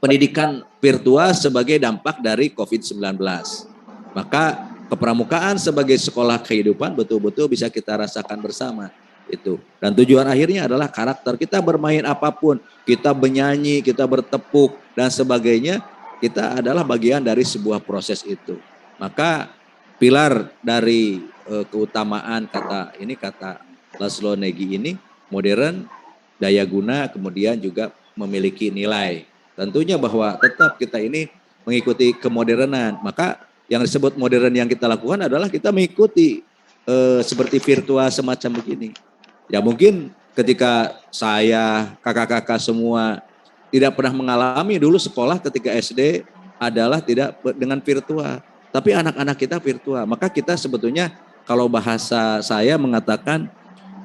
pendidikan virtual sebagai dampak dari COVID-19. Maka kepramukaan sebagai sekolah kehidupan betul-betul bisa kita rasakan bersama itu. Dan tujuan akhirnya adalah karakter. Kita bermain apapun, kita bernyanyi, kita bertepuk dan sebagainya, kita adalah bagian dari sebuah proses itu. Maka pilar dari keutamaan kata Laszlo Negi ini modern, daya guna, kemudian juga memiliki nilai. Tentunya bahwa tetap kita ini mengikuti kemodernan. Maka yang disebut modern yang kita lakukan adalah kita mengikuti seperti virtual semacam begini. Ya mungkin ketika saya, kakak-kakak semua tidak pernah mengalami dulu sekolah ketika SD adalah tidak dengan virtual. Tapi anak-anak kita virtual. Maka kita sebetulnya kalau bahasa saya mengatakan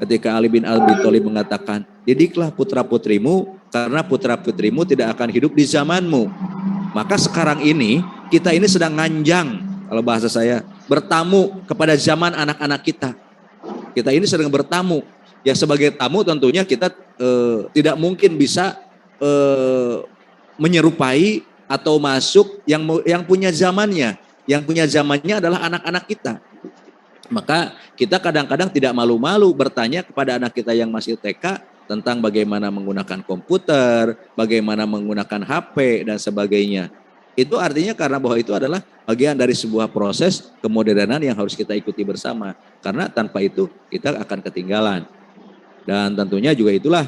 ketika Ali bin Abi Thalib mengatakan, didiklah putra-putrimu karena putra-putrimu tidak akan hidup di zamanmu. Maka sekarang ini kita ini sedang nganjang, kalau bahasa saya, bertamu kepada zaman anak-anak kita. Kita ini sedang bertamu. Ya sebagai tamu tentunya kita tidak mungkin bisa menyerupai atau masuk yang punya zamannya. Yang punya zamannya adalah anak-anak kita. Maka kita kadang-kadang tidak malu-malu bertanya kepada anak kita yang masih TK tentang bagaimana menggunakan komputer, bagaimana menggunakan HP dan sebagainya. Itu artinya karena bahwa itu adalah bagian dari sebuah proses kemodernan yang harus kita ikuti bersama. Karena tanpa itu kita akan ketinggalan. Dan tentunya juga itulah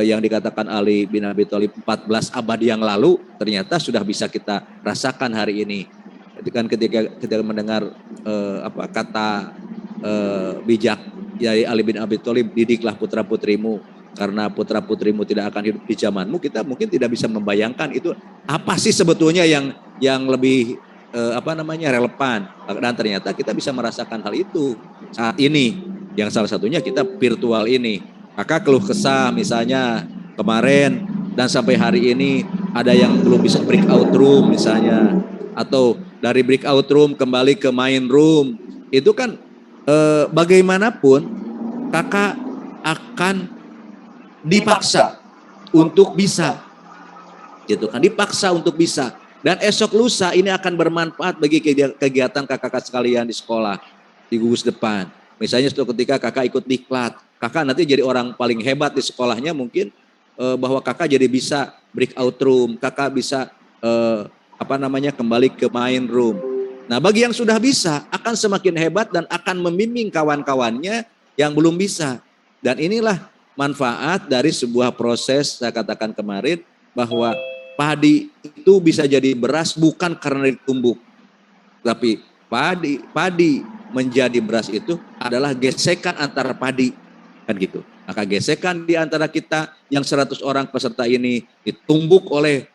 yang dikatakan Ali bin Abi Thalib 14 abad yang lalu ternyata sudah bisa kita rasakan hari ini. Ketika mendengar kata bijak dari Ali bin Abi Thalib, didiklah putra putrimu karena putra putrimu tidak akan hidup di zamanmu, kita mungkin tidak bisa membayangkan itu apa sih sebetulnya yang lebih relevan. Dan ternyata kita bisa merasakan hal itu saat ini, yang salah satunya kita virtual ini. Maka keluh kesah misalnya kemarin dan sampai hari ini ada yang belum bisa breakout room misalnya, atau dari breakout room kembali ke main room, itu kan bagaimanapun kakak akan dipaksa untuk bisa, gitu kan, dipaksa untuk bisa. Dan esok lusa ini akan bermanfaat bagi kegiatan kakak-kakak sekalian di sekolah, di gugus depan. Misalnya suatu ketika kakak ikut diklat, kakak nanti jadi orang paling hebat di sekolahnya mungkin, bahwa kakak jadi bisa breakout room, kakak bisa kembali ke main room. Nah bagi yang sudah bisa akan semakin hebat dan akan membimbing kawan-kawannya yang belum bisa. Dan inilah manfaat dari sebuah proses, saya katakan kemarin bahwa padi itu bisa jadi beras bukan karena ditumbuk, tapi padi menjadi beras itu adalah gesekan antara padi, kan gitu. Maka gesekan di antara kita yang 100 orang peserta ini ditumbuk oleh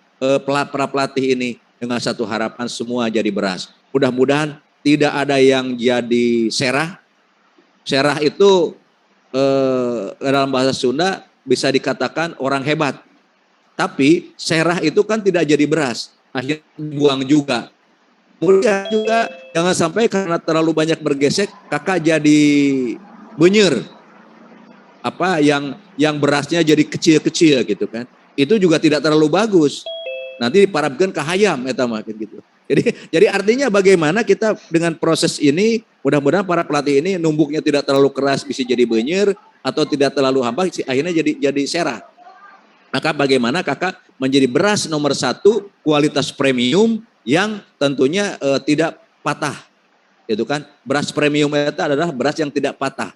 para pelatih ini dengan satu harapan semua jadi beras. Mudah-mudahan tidak ada yang jadi serah. Serah itu dalam bahasa Sunda bisa dikatakan orang hebat. Tapi serah itu kan tidak jadi beras, akhirnya buang juga. Kemudian juga jangan sampai karena terlalu banyak bergesek, kakak jadi benyer. Yang berasnya jadi kecil-kecil gitu kan. Itu juga tidak terlalu bagus. Nanti diparabkan ke hayam gitu. Jadi artinya bagaimana kita dengan proses ini, mudah-mudahan para pelatih ini numbuknya tidak terlalu keras bisa jadi benyer atau tidak terlalu hambar akhirnya jadi serah. Maka bagaimana kakak menjadi beras nomor 1 kualitas premium yang tentunya tidak patah. Itu kan beras premium itu adalah beras yang tidak patah,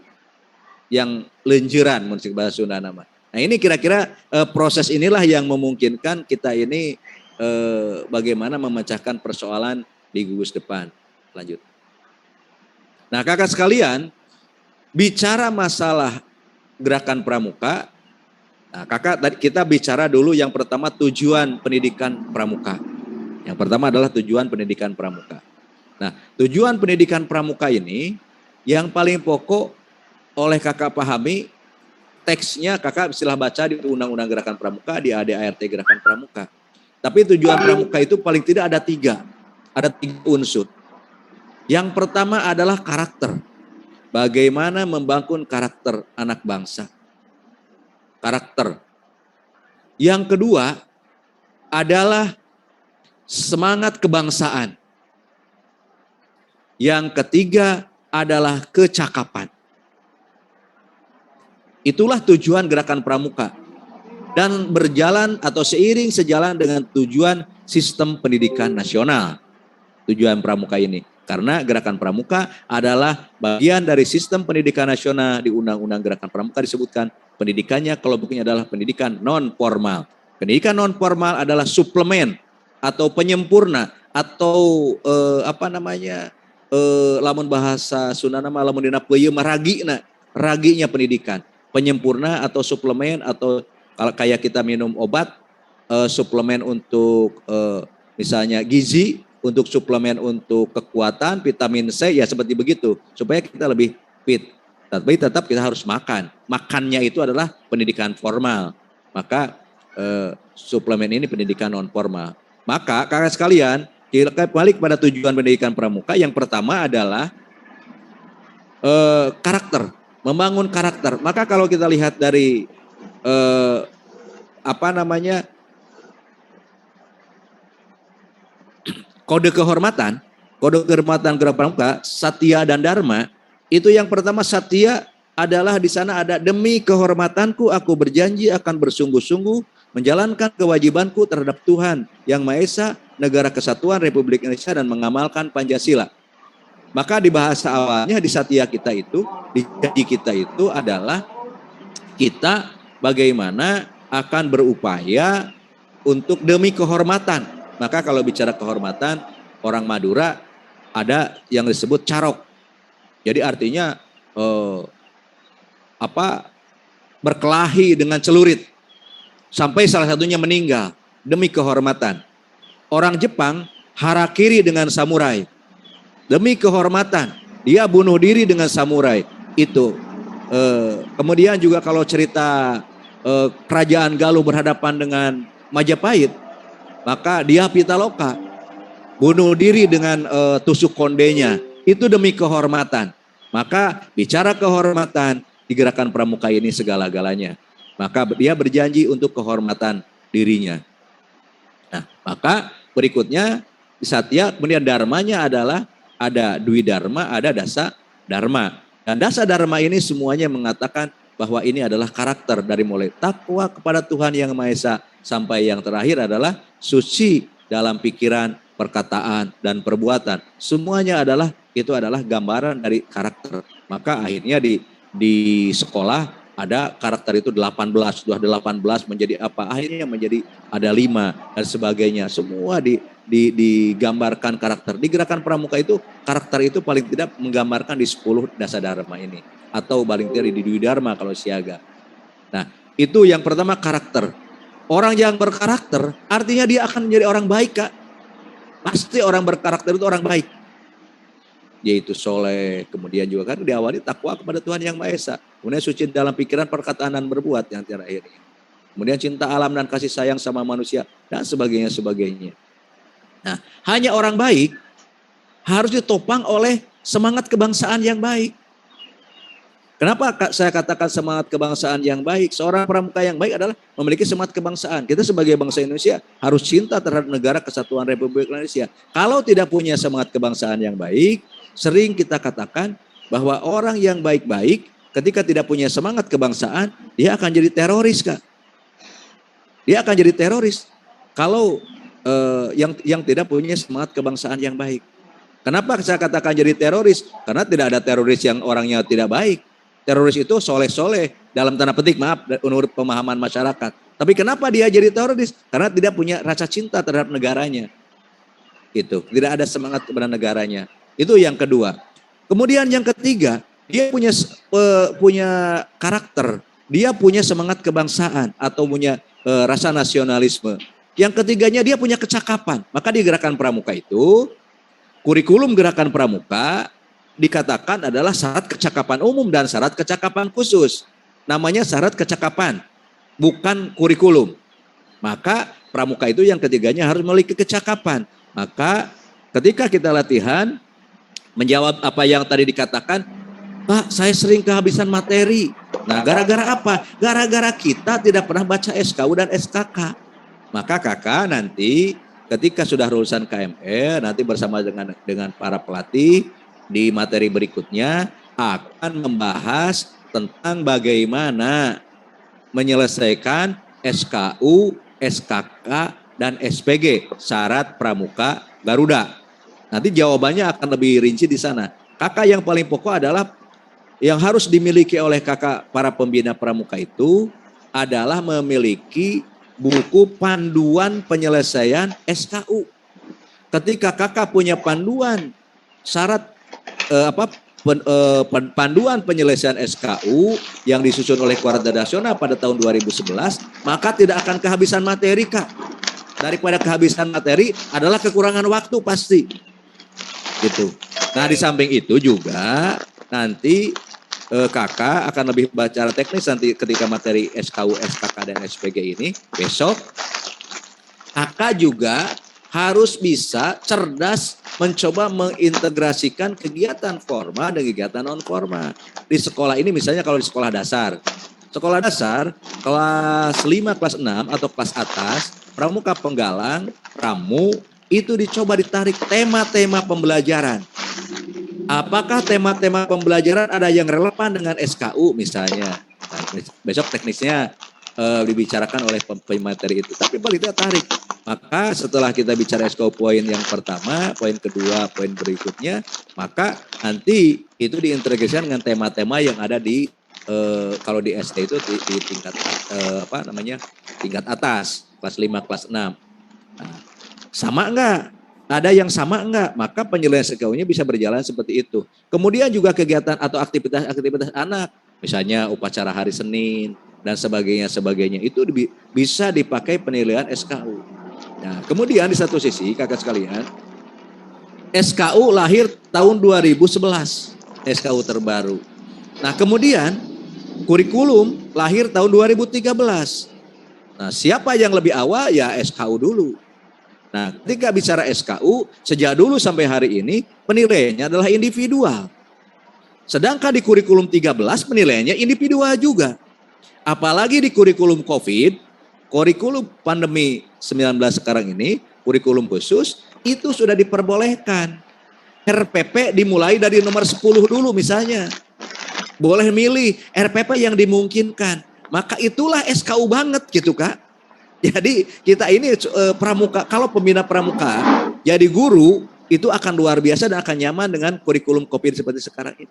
yang lenjeran menurut bahasa Sunda nama. Nah ini kira-kira proses inilah yang memungkinkan kita ini bagaimana memecahkan persoalan di gugus depan. Lanjut. Nah kakak sekalian, bicara masalah gerakan pramuka, nah kakak kita bicara dulu yang pertama tujuan pendidikan pramuka. Yang pertama adalah tujuan pendidikan pramuka. Nah tujuan pendidikan pramuka ini yang paling pokok oleh kakak pahami, teksnya kakak istilah baca di Undang-Undang Gerakan Pramuka, di ADART Gerakan Pramuka. Tapi tujuan pramuka itu paling tidak ada 3. Ada 3 unsur. Yang pertama adalah karakter. Bagaimana membangun karakter anak bangsa. Karakter. Yang kedua adalah semangat kebangsaan. Yang ketiga adalah kecakapan. Itulah tujuan gerakan pramuka. Dan berjalan atau sejalan dengan tujuan sistem pendidikan nasional. Tujuan pramuka ini. Karena gerakan pramuka adalah bagian dari sistem pendidikan nasional. Di Undang-Undang Gerakan Pramuka disebutkan pendidikannya kelompoknya adalah pendidikan non formal. Pendidikan non formal adalah suplemen atau penyempurna atau lamun bahasa Sunda nama lamun dina peuyeum raginya pendidikan. Penyempurna atau suplemen atau kalau kayak kita minum obat suplemen untuk misalnya gizi, untuk suplemen untuk kekuatan, vitamin C, ya seperti begitu. Supaya kita lebih fit. Tapi tetap kita harus makan. Makannya itu adalah pendidikan formal. Maka suplemen ini pendidikan non formal. Maka kakak sekalian, kita balik pada tujuan pendidikan pramuka. Yang pertama adalah karakter. Membangun karakter. Maka kalau kita lihat dari kode kehormatan gerakan pramuka, Satya dan Dharma, itu yang pertama Satya adalah di sana ada demi kehormatanku aku berjanji akan bersungguh-sungguh menjalankan kewajibanku terhadap Tuhan Yang Maha Esa, Negara Kesatuan Republik Indonesia dan mengamalkan Pancasila. Maka di bahasa awalnya di Satya kita itu, di janji kita itu adalah kita bagaimana akan berupaya untuk demi kehormatan. Maka kalau bicara kehormatan, orang Madura ada yang disebut carok. Jadi artinya berkelahi dengan celurit sampai salah satunya meninggal demi kehormatan. Orang Jepang harakiri dengan samurai demi kehormatan. Dia bunuh diri dengan samurai itu. Kemudian juga kalau cerita kerajaan Galuh berhadapan dengan Majapahit, maka dia Pitaloka bunuh diri dengan tusuk kondenya. Itu demi kehormatan. Maka bicara kehormatan di gerakan pramuka ini segala-galanya. Maka dia berjanji untuk kehormatan dirinya. Nah, maka berikutnya Satya, kemudian dharmanya adalah ada Dwi Dharma, ada Dasa Dharma. Dan Dasa Dharma ini semuanya mengatakan bahwa ini adalah karakter dari mulai takwa kepada Tuhan Yang Maha Esa sampai yang terakhir adalah suci dalam pikiran, perkataan, dan perbuatan. Semuanya itu adalah gambaran dari karakter. Maka akhirnya di sekolah ada karakter itu 18, sudah 18 menjadi apa? Akhirnya menjadi ada 5 dan sebagainya. Semua digambarkan karakter. Di gerakan pramuka itu karakter itu paling tidak menggambarkan di 10 dasa dharma ini. Atau paling tidak di Dwi Dharma kalau siaga. Nah, itu yang pertama karakter. Orang yang berkarakter artinya dia akan menjadi orang baik, Kak. Pasti orang berkarakter itu orang baik. Yaitu soleh, kemudian juga kan diawali takwa kepada Tuhan Yang Maha Esa. Kemudian suci dalam pikiran, perkataan, dan berbuat yang terakhir. Kemudian cinta alam dan kasih sayang sama manusia dan sebagainya. Nah, hanya orang baik harus ditopang oleh semangat kebangsaan yang baik. Kenapa saya katakan semangat kebangsaan yang baik? Seorang pramuka yang baik adalah memiliki semangat kebangsaan. Kita sebagai bangsa Indonesia harus cinta terhadap negara kesatuan Republik Indonesia. Kalau tidak punya semangat kebangsaan yang baik, sering kita katakan bahwa orang yang baik-baik ketika tidak punya semangat kebangsaan, dia akan jadi teroris, Kak. Dia akan jadi teroris kalau yang tidak punya semangat kebangsaan yang baik. Kenapa saya katakan jadi teroris? Karena tidak ada teroris yang orangnya tidak baik. Teroris itu soleh-soleh dalam tanda petik, maaf, menurut pemahaman masyarakat. Tapi kenapa dia jadi teroris? Karena tidak punya rasa cinta terhadap negaranya. Itu tidak ada semangat kepada negaranya. Itu yang kedua. Kemudian yang ketiga, dia punya karakter. Dia punya semangat kebangsaan atau punya rasa nasionalisme. Yang ketiganya dia punya kecakapan. Maka di gerakan pramuka itu, kurikulum gerakan pramuka dikatakan adalah syarat kecakapan umum dan syarat kecakapan khusus. Namanya syarat kecakapan, bukan kurikulum. Maka pramuka itu yang ketiganya harus memiliki kecakapan. Maka ketika kita latihan, menjawab apa yang tadi dikatakan, Pak, saya sering kehabisan materi. Nah, gara-gara apa? Gara-gara kita tidak pernah baca SKU dan SKK. Maka kakak nanti ketika sudah lulusan KML, nanti bersama dengan para pelatih di materi berikutnya akan membahas tentang bagaimana menyelesaikan SKU, SKK, dan SPG, syarat pramuka Garuda. Nanti jawabannya akan lebih rinci di sana. Kakak yang paling pokok adalah yang harus dimiliki oleh kakak para pembina pramuka itu adalah memiliki buku panduan penyelesaian SKU. Ketika kakak punya panduan syarat panduan penyelesaian SKU yang disusun oleh Keluarga Nasional pada tahun 2011, maka tidak akan kehabisan materi, Kak. Daripada kehabisan materi adalah kekurangan waktu pasti. Gitu. Nah, di samping itu juga nanti kakak akan lebih bicara teknis nanti ketika materi SKU, SKK, dan SPG ini besok. Kakak juga harus bisa cerdas mencoba mengintegrasikan kegiatan formal dan kegiatan non formal. Di sekolah ini misalnya kalau di sekolah dasar kelas 5, kelas 6 atau kelas atas, pramuka penggalang, pramu, itu dicoba ditarik tema-tema pembelajaran. Apakah tema-tema pembelajaran ada yang relevan dengan SKU misalnya? Nah, besok teknisnya dibicarakan oleh pemateri itu. Tapi paling tidak tarik. Maka setelah kita bicara SKU poin yang pertama, poin kedua, poin berikutnya, maka nanti itu diintegrasikan dengan tema-tema yang ada di kalau di SD itu di tingkat tingkat atas, kelas 5, kelas 6. Nah, sama enggak? Ada yang sama enggak? Maka penyelesaian SKU-nya bisa berjalan seperti itu. Kemudian juga kegiatan atau aktivitas-aktivitas anak, misalnya upacara hari Senin dan sebagainya itu bisa dipakai penilaian SKU. Nah, kemudian di satu sisi kakak sekalian, SKU lahir tahun 2011, SKU terbaru. Nah, kemudian kurikulum lahir tahun 2013. Nah, siapa yang lebih awal? Ya SKU dulu. Nah, ketika bicara SKU, sejak dulu sampai hari ini penilaiannya adalah individual. Sedangkan di kurikulum 13 penilaiannya individual juga. Apalagi di kurikulum COVID, kurikulum pandemi 19 sekarang ini, kurikulum khusus, itu sudah diperbolehkan. RPP dimulai dari nomor 10 dulu misalnya. Boleh milih RPP yang dimungkinkan. Maka itulah SKU banget gitu, Kak. Jadi kita ini pramuka, kalau pembina pramuka jadi guru itu akan luar biasa dan akan nyaman dengan kurikulum COVID seperti sekarang ini.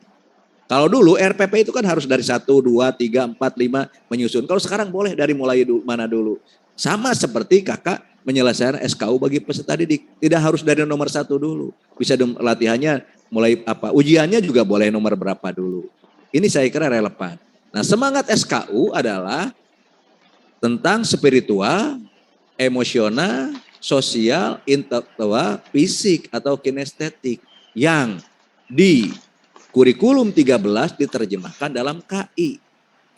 Kalau dulu RPP itu kan harus dari 1, 2, 3, 4, 5 menyusun. Kalau sekarang boleh dari mulai mana dulu. Sama seperti kakak menyelesaikan SKU bagi peserta didik. Tidak harus dari nomor 1 dulu. Bisa latihannya mulai ujiannya juga boleh nomor berapa dulu. Ini saya kira relevan. Nah, semangat SKU adalah tentang spiritual, emosional, sosial, intelektual, fisik atau kinestetik yang di kurikulum 13 diterjemahkan dalam KI.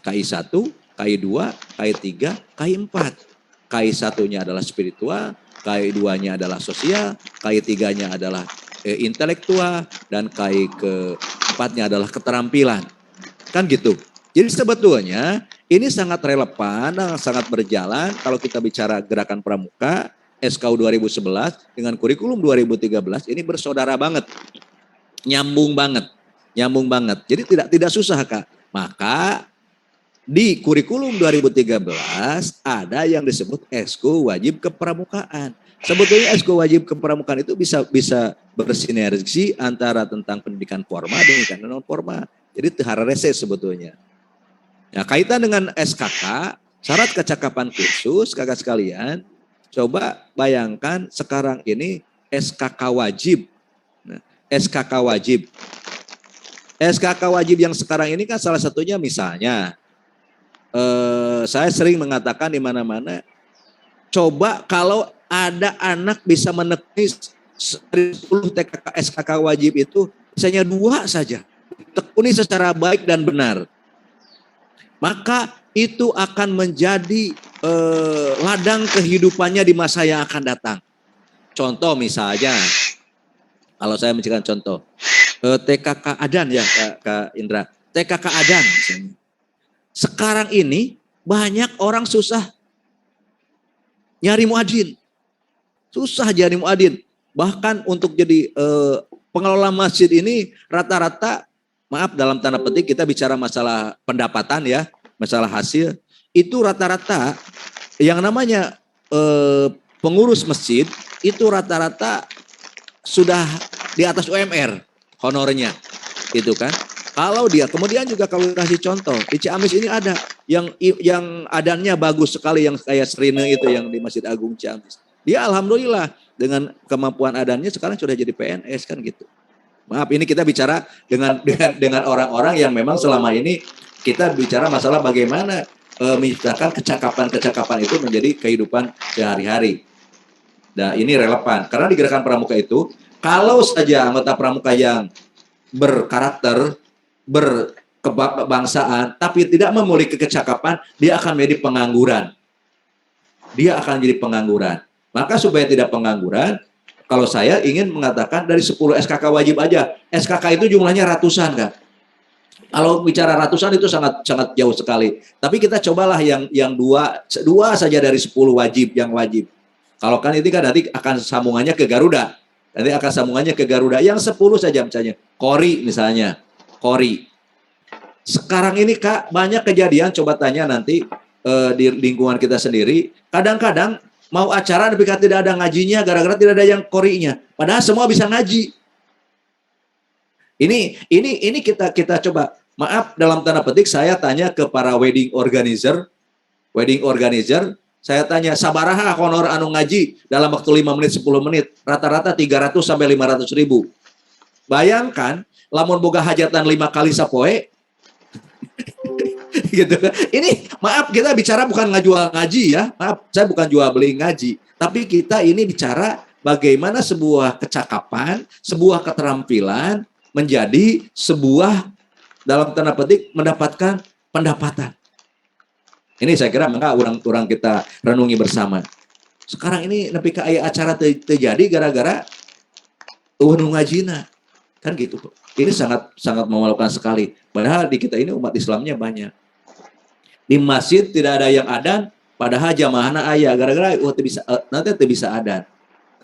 KI 1, KI 2, KI 3, KI 4. KI 1-nya adalah spiritual, KI 2-nya adalah sosial, KI 3-nya adalah intelektual, dan KI ke-4-nya adalah keterampilan. Kan gitu. Jadi sebetulnya ini sangat relevan, sangat berjalan kalau kita bicara gerakan pramuka, SKU 2011 dengan kurikulum 2013 ini bersaudara banget. Nyambung banget. Nyambung banget. Jadi tidak susah, Kak. Maka di kurikulum 2013 ada yang disebut SKU wajib kepramukaan. Sebetulnya SKU wajib kepramukaan itu bisa bersinergi antara tentang pendidikan formal dengan non formal. Jadi hararese sebetulnya. Ya, kaitan dengan SKK, syarat kecakapan khusus, kakak sekalian, coba bayangkan sekarang ini SKK wajib. Nah, SKK wajib. SKK wajib yang sekarang ini kan salah satunya misalnya, saya sering mengatakan di mana-mana, coba kalau ada anak bisa menekuni 10 SKK wajib itu, misalnya 2 saja, tekuni secara baik dan benar. Maka itu akan menjadi ladang kehidupannya di masa yang akan datang. Contoh misalnya, kalau saya memberikan contoh, TKK Adan ya Kak Indra, TKK Adan misalnya. Sekarang ini banyak orang susah nyari muadzin. Susah jadi muadzin. Bahkan untuk jadi pengelola masjid ini rata-rata, maaf dalam tanda petik kita bicara masalah pendapatan ya, masalah hasil, itu rata-rata yang namanya pengurus masjid itu rata-rata sudah di atas UMR honornya, gitu kan. Kalau dia, kemudian juga kalau kasih contoh, di Ciamis ini ada yang adannya bagus sekali, yang kayak Serine itu yang di Masjid Agung Ciamis. Dia alhamdulillah dengan kemampuan adannya sekarang sudah jadi PNS kan gitu. Maaf, ini kita bicara dengan orang-orang yang memang selama ini kita bicara masalah bagaimana menciptakan kecakapan-kecakapan itu menjadi kehidupan sehari-hari. Nah, ini relevan karena di gerakan pramuka itu kalau saja anggota pramuka yang berkarakter, berkebangsaan, tapi tidak memiliki kecakapan, dia akan menjadi pengangguran. Dia akan jadi pengangguran. Maka supaya tidak pengangguran, kalau saya ingin mengatakan dari 10 SKK wajib aja, SKK itu jumlahnya ratusan kan. Kalau bicara ratusan itu sangat sangat jauh sekali. Tapi kita cobalah yang dua saja dari 10 wajib yang wajib. Kalau kan itu kan nanti akan sambungannya ke Garuda. Nanti akan sambungannya ke Garuda. Yang 10 saja misalnya. Kori misalnya. Kori. Sekarang ini Kak, banyak kejadian, coba tanya nanti di lingkungan kita sendiri. Kadang-kadang mau acara tapi tidak ada ngajinya gara-gara tidak ada yang korinya. Padahal semua bisa ngaji. Ini kita coba. Maaf dalam tanda petik saya tanya ke para wedding organizer, saya tanya sabaraha honor anu ngaji dalam waktu 5 menit 10 menit, rata-rata 300 sampai 500 ribu. Bayangkan lamun boga hajatan 5 kali sapoe gitu kan. Ini maaf kita bicara bukan ngajual ngaji ya. Maaf, saya bukan jual beli ngaji, tapi kita ini bicara bagaimana sebuah kecakapan, sebuah keterampilan menjadi sebuah dalam tanda petik mendapatkan pendapatan. Ini saya kira maka orang kita renungi bersama. Sekarang ini nepi ka aya acara terjadi gara-gara nu ngajina. Kan gitu. Ini sangat sangat memalukan sekali. Padahal di kita ini umat Islamnya banyak. Di masjid tidak ada yang adan, padahal jamaahna aya gara-gara nanti bisa adan.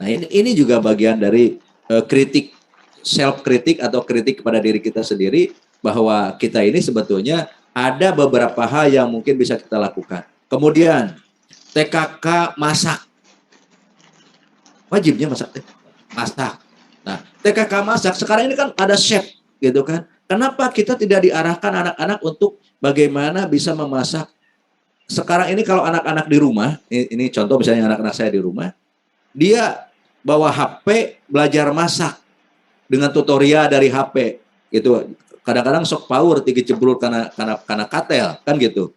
Nah, ini juga bagian dari kritik, self kritik atau kritik kepada diri kita sendiri bahwa kita ini sebetulnya ada beberapa hal yang mungkin bisa kita lakukan. Kemudian TKK masak. Wajibnya masak. Masak. Nah, TKK masak sekarang ini kan ada chef gitu kan. Kenapa kita tidak diarahkan anak-anak untuk bagaimana bisa memasak? Sekarang ini kalau anak-anak di rumah, ini contoh misalnya anak-anak saya di rumah, dia bawa HP belajar masak dengan tutorial dari HP gitu. Kadang-kadang sok power dikecebur karena katel kan gitu.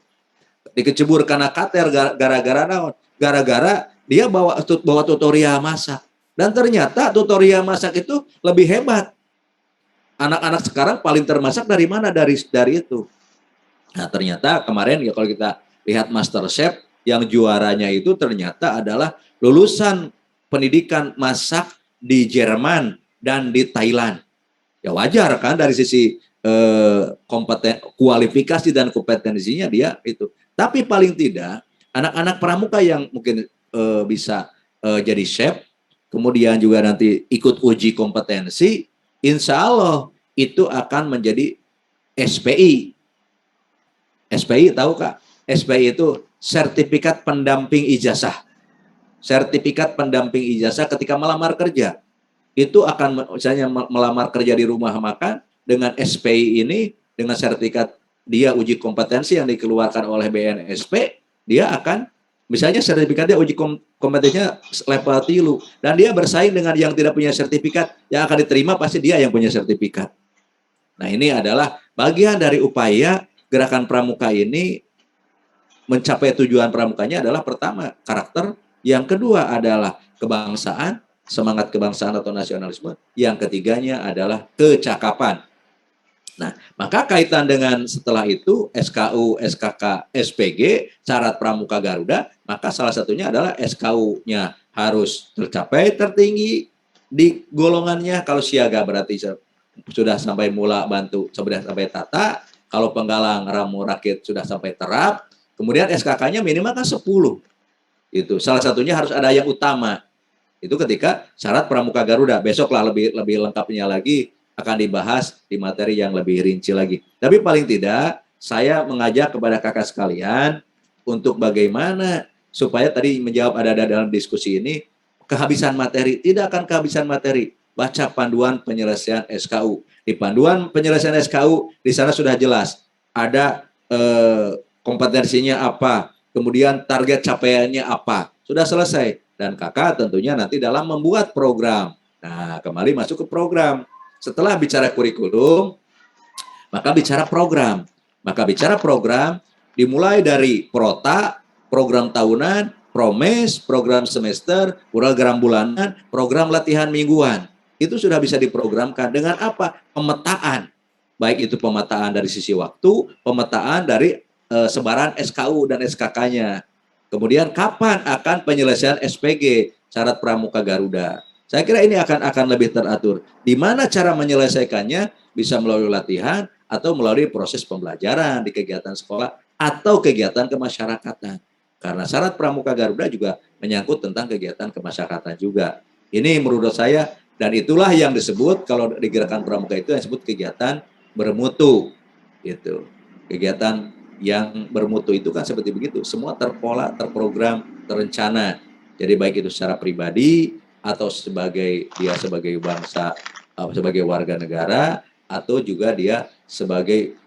Dikecebur karena katel gara-gara naon? Gara-gara dia bawa tutorial masak. Dan ternyata tutorial masak itu lebih hebat. Anak-anak sekarang paling termasak dari mana? Dari itu. Nah, ternyata kemarin ya kalau kita lihat MasterChef yang juaranya itu ternyata adalah lulusan pendidikan masak di Jerman dan di Thailand. Ya wajar kan dari sisi kualifikasi dan kompetensinya dia itu. Tapi paling tidak anak-anak pramuka yang mungkin bisa jadi chef, kemudian juga nanti ikut uji kompetensi, insya Allah itu akan menjadi SPI. SPI tahu Kak? SPI itu sertifikat pendamping ijazah. Sertifikat pendamping ijazah ketika melamar kerja. Itu akan misalnya melamar kerja di rumah makan dengan SPI ini, dengan sertifikat dia uji kompetensi yang dikeluarkan oleh BNSP, dia akan misalnya sertifikatnya uji kompetensinya level 3 dan dia bersaing dengan yang tidak punya sertifikat, yang akan diterima pasti dia yang punya sertifikat. Nah, ini adalah bagian dari upaya gerakan pramuka ini mencapai tujuan pramukanya adalah pertama karakter, yang kedua adalah kebangsaan, semangat kebangsaan atau nasionalisme, yang ketiganya adalah kecakapan. Nah, maka kaitan dengan setelah itu SKU, SKK, SPG, syarat pramuka Garuda, maka salah satunya adalah SKU-nya harus tercapai tertinggi di golongannya. Kalau siaga berarti sudah sampai mula bantu, sudah sampai tata. Kalau penggalang ramu rakit sudah sampai terap. Kemudian SKK-nya minimal kan 10. Itu salah satunya harus ada yang utama. Itu ketika syarat Pramuka Garuda. Besoklah lebih lengkapnya lagi akan dibahas di materi yang lebih rinci lagi. Tapi paling tidak saya mengajak kepada kakak sekalian untuk bagaimana supaya tadi menjawab ada dalam diskusi ini kehabisan materi. Tidak akan kehabisan materi. Baca panduan penyelesaian SKU. Di panduan penyelesaian SKU di sana sudah jelas ada kompetensinya apa, kemudian target capaiannya apa. Sudah selesai. Dan kakak tentunya nanti dalam membuat program. Nah, kembali masuk ke program. Setelah bicara kurikulum, maka bicara program. Maka bicara program dimulai dari prota, program tahunan, promes, program semester, program bulanan, program latihan mingguan. Itu sudah bisa diprogramkan dengan apa? Pemetaan. Baik itu pemetaan dari sisi waktu, pemetaan dari sebaran SKU dan SKK-nya. Kemudian kapan akan penyelesaian SPG, syarat Pramuka Garuda. Saya kira ini akan lebih teratur. Di mana cara menyelesaikannya bisa melalui latihan atau melalui proses pembelajaran di kegiatan sekolah atau kegiatan kemasyarakatan. Karena syarat Pramuka Garuda juga menyangkut tentang kegiatan kemasyarakatan juga. Ini menurut saya dan itulah yang disebut kalau di gerakan Pramuka itu yang disebut kegiatan bermutu. Gitu. Kegiatan yang bermutu itu kan seperti begitu, semua terpola, terprogram, terencana. Jadi baik itu secara pribadi atau sebagai bangsa, sebagai warga negara, atau juga dia sebagai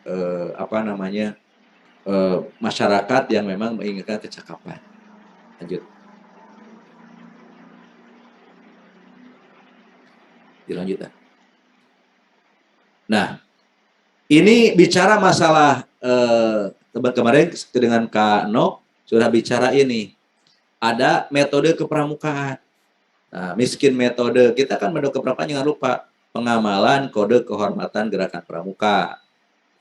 masyarakat yang memang menginginkan kecakapan. Lanjut. Dilanjutkan. Nah, ini bicara masalah kemarin dengan Kak Nok sudah bicara ini. Ada metode kepramukaan. Nah, miskin metode. Kita kan metode kepramukaan jangan lupa pengamalan kode kehormatan gerakan pramuka.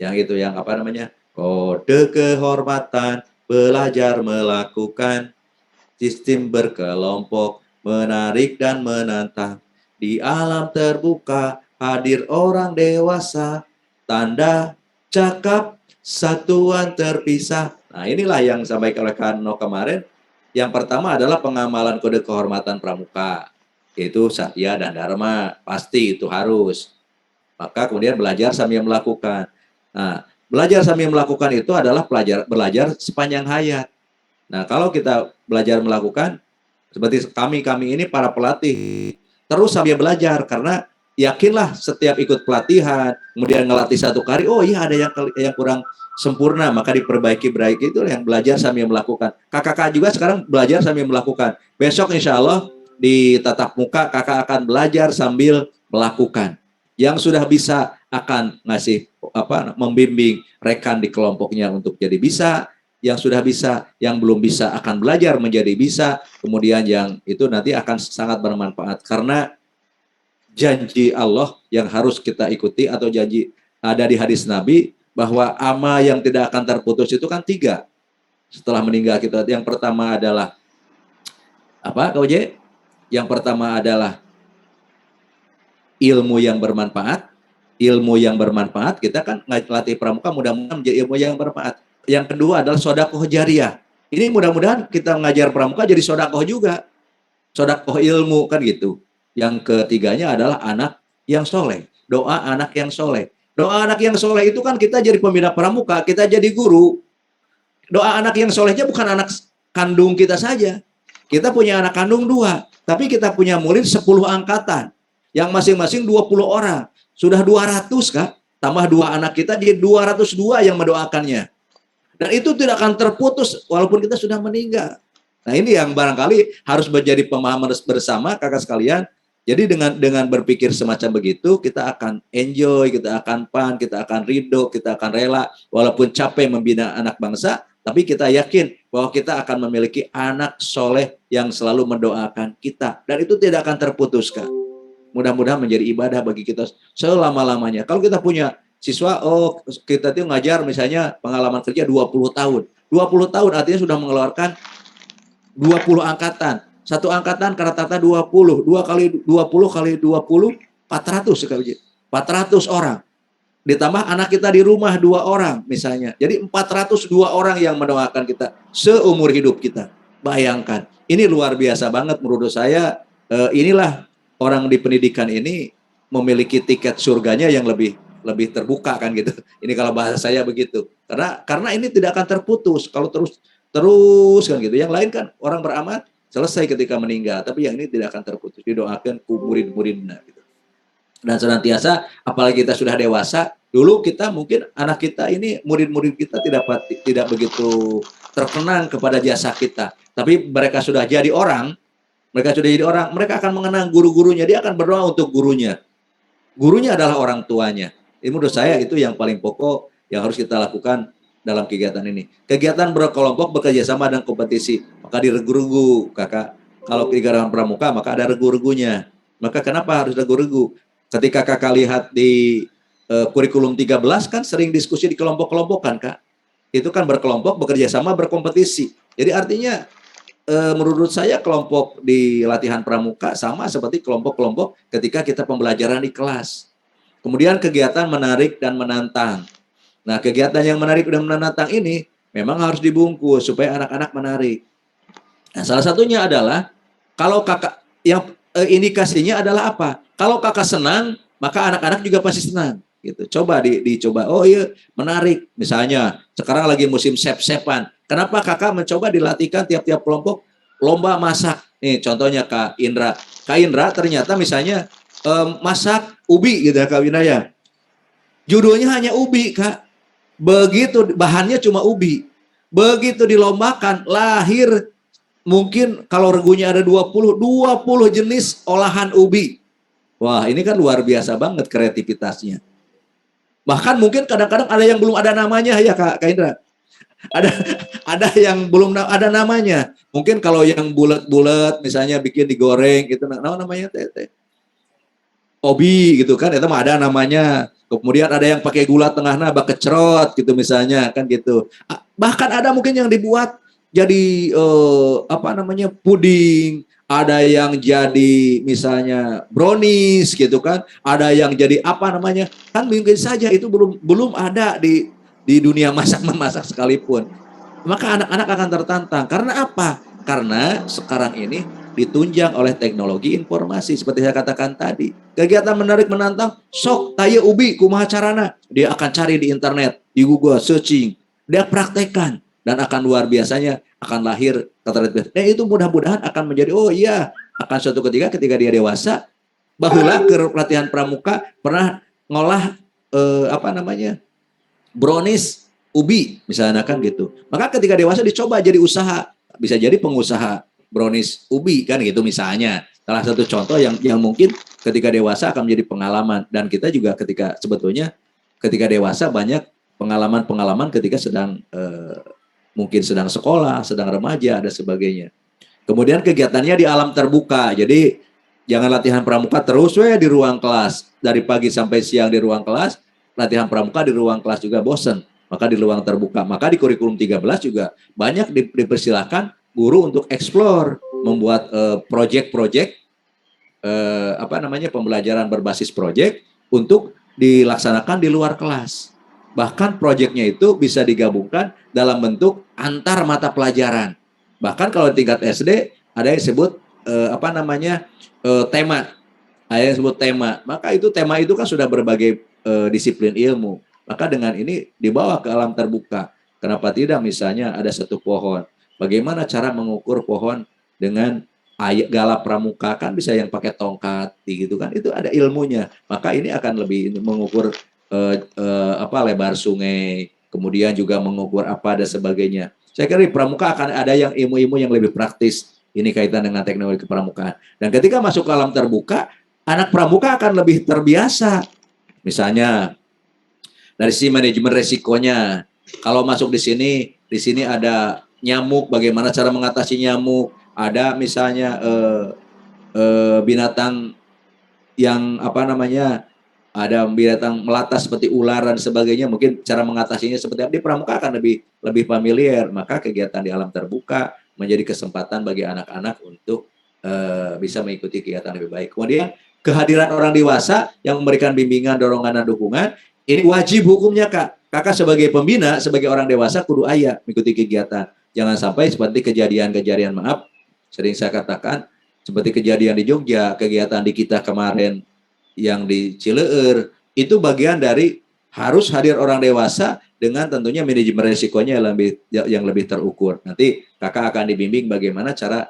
Yang itu yang apa namanya? Kode kehormatan belajar melakukan sistem berkelompok, menarik dan menantang. Di alam terbuka hadir orang dewasa, tanda cakap satuan terpisah. Nah, inilah yang disampaikan oleh Kano kemarin. Yang pertama adalah pengamalan kode kehormatan pramuka. Itu Satya dan Dharma. Pasti itu harus. Maka kemudian belajar sambil melakukan. Nah, belajar sambil melakukan itu adalah belajar sepanjang hayat. Nah, kalau kita belajar melakukan, seperti kami ini para pelatih, terus sambil belajar, karena yakinlah setiap ikut pelatihan, kemudian ngelatih satu kali, oh iya ada yang kurang sempurna, maka diperbaiki, itu yang belajar sambil melakukan. Kakak juga sekarang belajar sambil melakukan. Besok insya Allah di tatap muka kakak akan belajar sambil melakukan. Yang sudah bisa akan ngasih membimbing rekan di kelompoknya untuk jadi bisa, yang sudah bisa, yang belum bisa akan belajar menjadi bisa, kemudian yang itu nanti akan sangat bermanfaat karena janji Allah yang harus kita ikuti atau janji ada di hadis Nabi bahwa amal yang tidak akan terputus itu kan 3 setelah meninggal kita. Yang pertama adalah apa, Kak Uje? Yang pertama adalah ilmu yang bermanfaat. Ilmu yang bermanfaat, kita kan latih pramuka mudah-mudahan menjadi ilmu yang bermanfaat. Yang kedua adalah sodakoh jariah. Ini mudah-mudahan kita mengajar pramuka jadi sodakoh juga. Sodakoh ilmu kan gitu. Yang ketiganya adalah anak yang soleh. Doa anak yang soleh. Doa anak yang soleh itu kan kita jadi pembina pramuka, kita jadi guru. Doa anak yang solehnya bukan anak kandung kita saja. Kita punya anak kandung 2. Tapi kita punya murid 10 angkatan. Yang masing-masing 20 orang. Sudah 200 Kak. Tambah 2 anak kita, jadi 202 yang mendoakannya. Dan itu tidak akan terputus walaupun kita sudah meninggal. Nah ini yang barangkali harus menjadi pemahaman bersama kakak sekalian. Jadi dengan berpikir semacam begitu, kita akan enjoy, kita akan fun, kita akan ridho, kita akan rela. Walaupun capek membina anak bangsa, tapi kita yakin bahwa kita akan memiliki anak soleh yang selalu mendoakan kita. Dan itu tidak akan terputus, Kak. Mudah-mudahan menjadi ibadah bagi kita selama-lamanya. Kalau kita punya siswa, kita tuh ngajar misalnya pengalaman kerja 20 tahun. 20 tahun artinya sudah mengeluarkan 20 angkatan. Satu angkatan rata-rata 20. 2 kali 20 kali 20, 400. 400 orang. Ditambah anak kita di rumah 2 orang misalnya. Jadi 402 orang yang mendoakan kita seumur hidup kita. Bayangkan, ini luar biasa banget menurut saya. Inilah orang di pendidikan ini memiliki tiket surganya yang lebih lebih terbuka kan gitu. Ini kalau bahasa saya begitu. Karena ini tidak akan terputus kalau terus terus kan gitu. Yang lain kan orang beramal selesai ketika meninggal, tapi yang ini tidak akan terputus. Didoakan ku murid-muridnya gitu. Dan senantiasa, apalagi kita sudah dewasa, dulu kita mungkin anak kita ini murid-murid kita tidak begitu terkenang kepada jasa kita, tapi mereka sudah jadi orang, mereka akan mengenang guru-gurunya, dia akan berdoa untuk gurunya. Gurunya adalah orang tuanya. Ini menurut saya itu yang paling pokok yang harus kita lakukan dalam kegiatan ini. Kegiatan berkelompok, bekerja sama dan kompetisi, maka diregu-regu, kakak. Kalau kegiatan pramuka, maka ada regu-regunya. Maka kenapa harus regu-regu? Ketika kakak lihat di kurikulum 13 kan sering diskusi di kelompok-kelompokan, kak. Itu kan berkelompok, bekerja sama, berkompetisi. Jadi artinya menurut saya kelompok di latihan pramuka sama seperti kelompok-kelompok ketika kita pembelajaran di kelas. Kemudian kegiatan menarik dan menantang. Nah, kegiatan yang menarik dan menantang ini memang harus dibungkus supaya anak-anak menarik. Nah, salah satunya adalah kalau kakak yang indikasinya adalah apa? Kalau kakak senang, maka anak-anak juga pasti senang. Gitu. Coba dicoba. Oh iya, menarik. Misalnya sekarang lagi musim sep-sepan. Kenapa kakak mencoba dilatihkan tiap-tiap kelompok lomba masak? Nih contohnya Kak Indra. Kak Indra ternyata misalnya masak ubi gitu ya Kak Winaya. Judulnya hanya ubi Kak. Begitu bahannya cuma ubi. Begitu dilombakan lahir mungkin kalau regunya ada 20 jenis olahan ubi. Wah, ini kan luar biasa banget kreativitasnya. Bahkan mungkin kadang-kadang ada yang belum ada namanya ya Kak Indra. Ada ada yang belum ada namanya. Mungkin kalau yang bulat-bulat misalnya bikin digoreng gitu, namanya tete. Obi gitu kan, itu mah ada namanya. Kemudian ada yang pakai gula tengahnya bak kecerot gitu misalnya kan gitu. Bahkan ada mungkin yang dibuat jadi apa namanya puding, ada yang jadi misalnya brownies gitu kan, ada yang jadi apa namanya, kan mungkin saja itu belum ada di dunia masak memasak sekalipun. Maka anak-anak akan tertantang. Karena apa? Karena sekarang ini ditunjang oleh teknologi informasi seperti saya katakan tadi. Kegiatan menarik menantang, sok taya ubi kumaha carana. Dia akan cari di internet, di Google searching, dia praktekkan dan akan luar biasanya akan lahir keterampilan. Nah, itu mudah-mudahan akan menjadi oh iya, akan suatu ketika dia dewasa bahulah ke pelatihan pramuka pernah ngolah apa namanya? Brownies ubi misalnya kan gitu. Maka ketika dewasa dicoba jadi usaha, bisa jadi pengusaha brownies ubi kan gitu misalnya. Salah satu contoh yang mungkin ketika dewasa akan menjadi pengalaman dan kita juga ketika sebetulnya ketika dewasa banyak pengalaman-pengalaman ketika sedang mungkin sedang sekolah, sedang remaja dan sebagainya. Kemudian kegiatannya di alam terbuka. Jadi jangan latihan pramuka terus di ruang kelas. Dari pagi sampai siang di ruang kelas, latihan pramuka di ruang kelas juga bosen. Maka di ruang terbuka. Maka di kurikulum 13 juga banyak dipersilahkan guru untuk explore, membuat project-project apa namanya pembelajaran berbasis project untuk dilaksanakan di luar kelas. Bahkan proyeknya itu bisa digabungkan dalam bentuk antar mata pelajaran. Bahkan kalau di tingkat SD ada yang disebut apa namanya tema, ada yang disebut tema. Maka itu tema itu kan sudah berbagai disiplin ilmu. Maka dengan ini dibawa ke alam terbuka. Kenapa tidak misalnya ada satu pohon. Bagaimana cara mengukur pohon dengan gala pramuka kan bisa yang pakai tongkat gitu kan. Itu ada ilmunya. Maka ini akan lebih mengukur apa lebar sungai, kemudian juga mengukur apa dan sebagainya. Saya kira di pramuka akan ada yang ilmu-ilmu yang lebih praktis. Ini kaitan dengan teknologi kepramukaan. Dan ketika masuk ke alam terbuka, anak pramuka akan lebih terbiasa. Misalnya dari sisi manajemen resikonya, kalau masuk di sini ada nyamuk, bagaimana cara mengatasi nyamuk. Ada misalnya binatang yang apa namanya ada binatang melata seperti ular dan sebagainya, mungkin cara mengatasinya seperti apa. Di pramuka akan lebih familiar. Maka kegiatan di alam terbuka menjadi kesempatan bagi anak-anak untuk bisa mengikuti kegiatan lebih baik. Kemudian kehadiran orang dewasa yang memberikan bimbingan, dorongan, dan dukungan, ini wajib hukumnya Kak. Kakak sebagai pembina, sebagai orang dewasa kudu aya mengikuti kegiatan. Jangan sampai seperti kejadian-kejadian, maaf, sering saya katakan, seperti kejadian di Jogja, kegiatan di kita kemarin yang di Cileur, itu bagian dari harus hadir orang dewasa dengan tentunya manajemen risikonya yang lebih terukur. Nanti kakak akan dibimbing bagaimana cara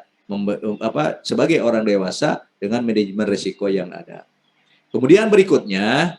sebagai orang dewasa dengan manajemen risiko yang ada. Kemudian berikutnya,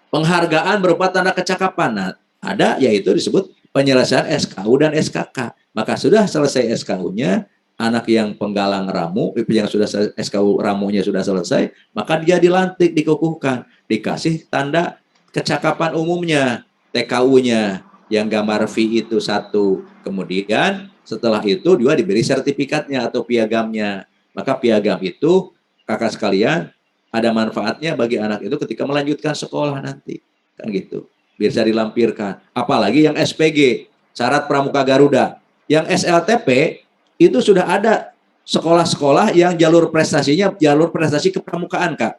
penghargaan berupa tanda kecakapan. Nah, ada yaitu disebut penyelesaian SKU dan SKK. Maka sudah selesai SKU-nya, anak yang penggalang ramu, yang sudah SKU ramunya sudah selesai, maka dia dilantik, dikukuhkan, dikasih tanda kecakapan umumnya, TKU-nya, yang gambar V itu 1. Kemudian setelah itu dia diberi sertifikatnya atau piagamnya. Maka piagam itu, kakak sekalian, ada manfaatnya bagi anak itu ketika melanjutkan sekolah nanti. Kan gitu. Bisa dilampirkan. Apalagi yang SPG, syarat pramuka Garuda. Yang SLTP, itu sudah ada sekolah-sekolah yang jalur prestasinya, jalur prestasi kepramukaan, Kak.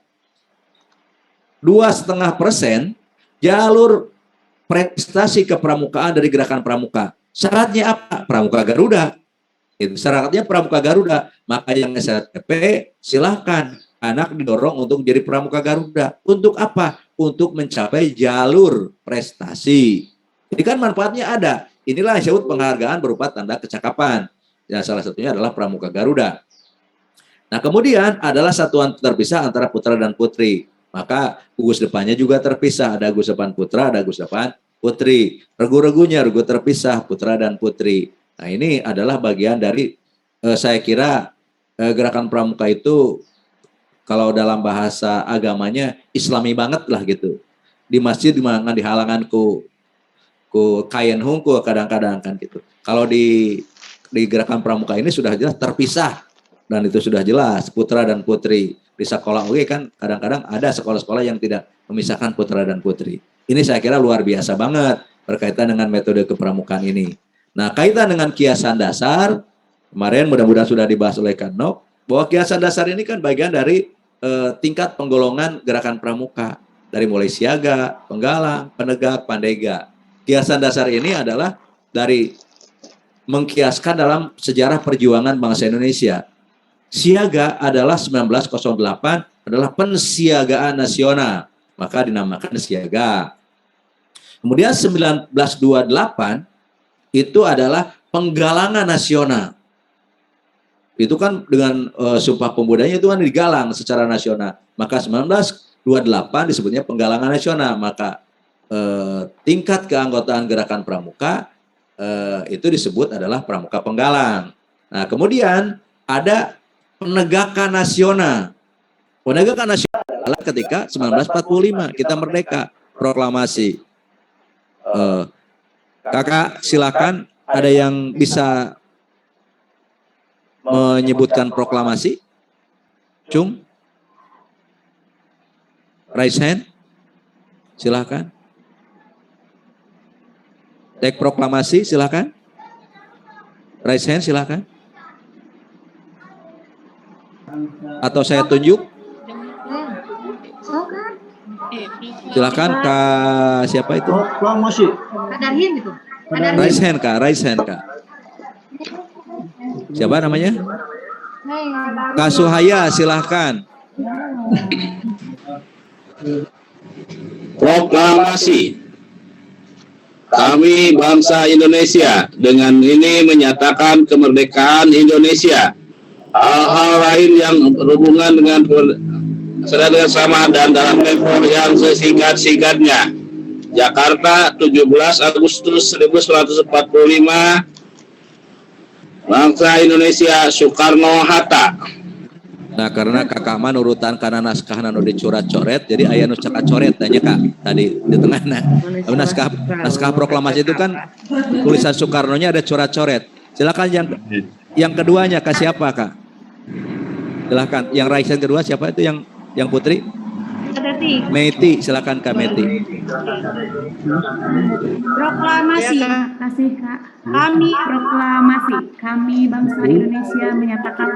2,5% jalur prestasi kepramukaan dari gerakan pramuka. Syaratnya apa? Pramuka Garuda. Itu syaratnya pramuka Garuda. Maka yang SLTP silahkan anak didorong untuk menjadi pramuka Garuda. Untuk apa? Untuk mencapai jalur prestasi. Jadi kan manfaatnya ada. Inilah yang disebut penghargaan berupa tanda kecakapan. Ya, salah satunya adalah pramuka Garuda. Nah, kemudian adalah satuan terpisah antara putra dan putri. Maka gugus depannya juga terpisah. Ada gugus depan putra, ada gugus depan putri. Regu-regunya regu terpisah putra dan putri. Nah, ini adalah bagian dari saya kira gerakan pramuka itu kalau dalam bahasa agamanya Islami banget lah gitu. Di masjid di halangan ku kain hungku kadang-kadang kan gitu. Kalau di gerakan pramuka ini sudah jelas terpisah dan itu sudah jelas putra dan putri. Di sekolah oke kan kadang-kadang ada sekolah-sekolah yang tidak memisahkan putra dan putri. Ini saya kira luar biasa banget berkaitan dengan metode kepramukaan ini. Nah, kaitan dengan kiasan dasar, kemarin mudah-mudahan sudah dibahas oleh Kanok, bahwa kiasan dasar ini kan bagian dari tingkat penggolongan gerakan pramuka. Dari mulai siaga, penggalang, penegak, pandega. Kiasan dasar ini adalah dari mengkiaskan dalam sejarah perjuangan bangsa Indonesia. Siaga adalah 1908 adalah pensiagaan nasional, maka dinamakan siaga. Kemudian 1928 itu adalah penggalangan nasional. Itu kan dengan Sumpah Pemudanya itu kan digalang secara nasional. Maka 1928 disebutnya penggalangan nasional. Maka tingkat keanggotaan gerakan pramuka itu disebut adalah pramuka penggalang. Nah, kemudian ada penegakan nasional. Penegakan nasional adalah ketika 1945 kita merdeka, proklamasi. Kakak silakan, ada yang bisa menyebutkan proklamasi? Cung? Raise hand? Silakan. Teks proklamasi, silakan. Raise hand, silakan. Atau saya tunjuk? Silakan, Kak. Siapa itu? Proklamasi. Raise hand, Kak. Raise hand, Kak. Siapa namanya? Kak Suhaya, silahkan. Proklamasi. Kami bangsa Indonesia dengan ini menyatakan kemerdekaan Indonesia. Hal-hal lain yang berhubungan dengan sama dan dalam tempo yang sesingkat-singkatnya. Jakarta, 17 Agustus 1945. Bangsa Indonesia, Soekarno-Hatta. Nah, karena Kakak man urutan karena naskah nanu dicoret-coret, jadi aya nu caka coret tanya Kak tadi di tengah. Nah, naskah proklamasi itu kan tulisan Soekarno-nya ada coret-coret. Silakan yang keduanya Kak siapa Kak? Silakan. Yang raisan kedua siapa itu yang putri? Meti, silakan Kak Meti. Proklamasi. Kasih Kak. Kami Proklamasi. Kami bangsa Indonesia menyatakan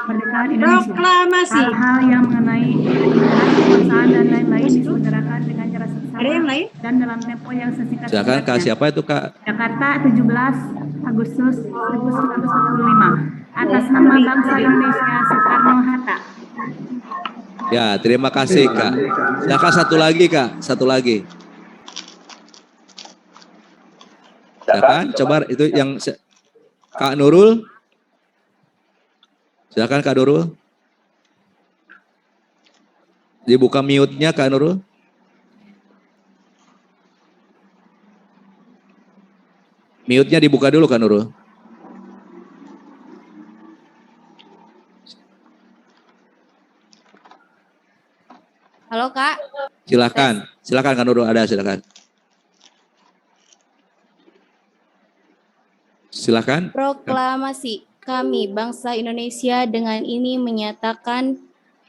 kemerdekaan Indonesia. proklamasi. Hal-hal yang mengenai kebangsaan dan lain-lain diselenggarakan dengan cara seksama Ada yang lain? dan dalam tempo yang sesingkat-singkatnya. Silakan Kak siapa itu Kak? Jakarta 17 Agustus 1945 atas nama bangsa Indonesia Soekarno-Hatta. Ya, terima kasih Kak. Silakan satu lagi Kak, satu lagi. Silakan, coba itu yang Kak Nurul. Silakan Kak Nurul. Dibuka mute-nya Kak Nurul. Mute-nya dibuka dulu Kak Nurul. Halo Kak. Silakan, silakan Kak Nurul, ada silakan. Silakan. Proklamasi kami bangsa Indonesia dengan ini menyatakan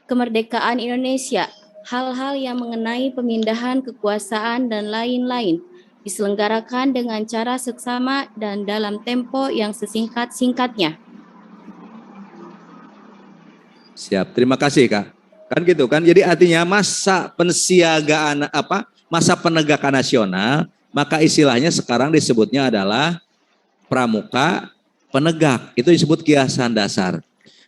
kemerdekaan Indonesia. Hal-hal yang mengenai pemindahan kekuasaan dan lain-lain diselenggarakan dengan cara seksama dan dalam tempo yang sesingkat-singkatnya. Siap, terima kasih Kak. Kan gitu kan, jadi artinya masa pensiagaan masa penegakan nasional, maka istilahnya sekarang disebutnya adalah pramuka penegak, itu disebut kiasan dasar.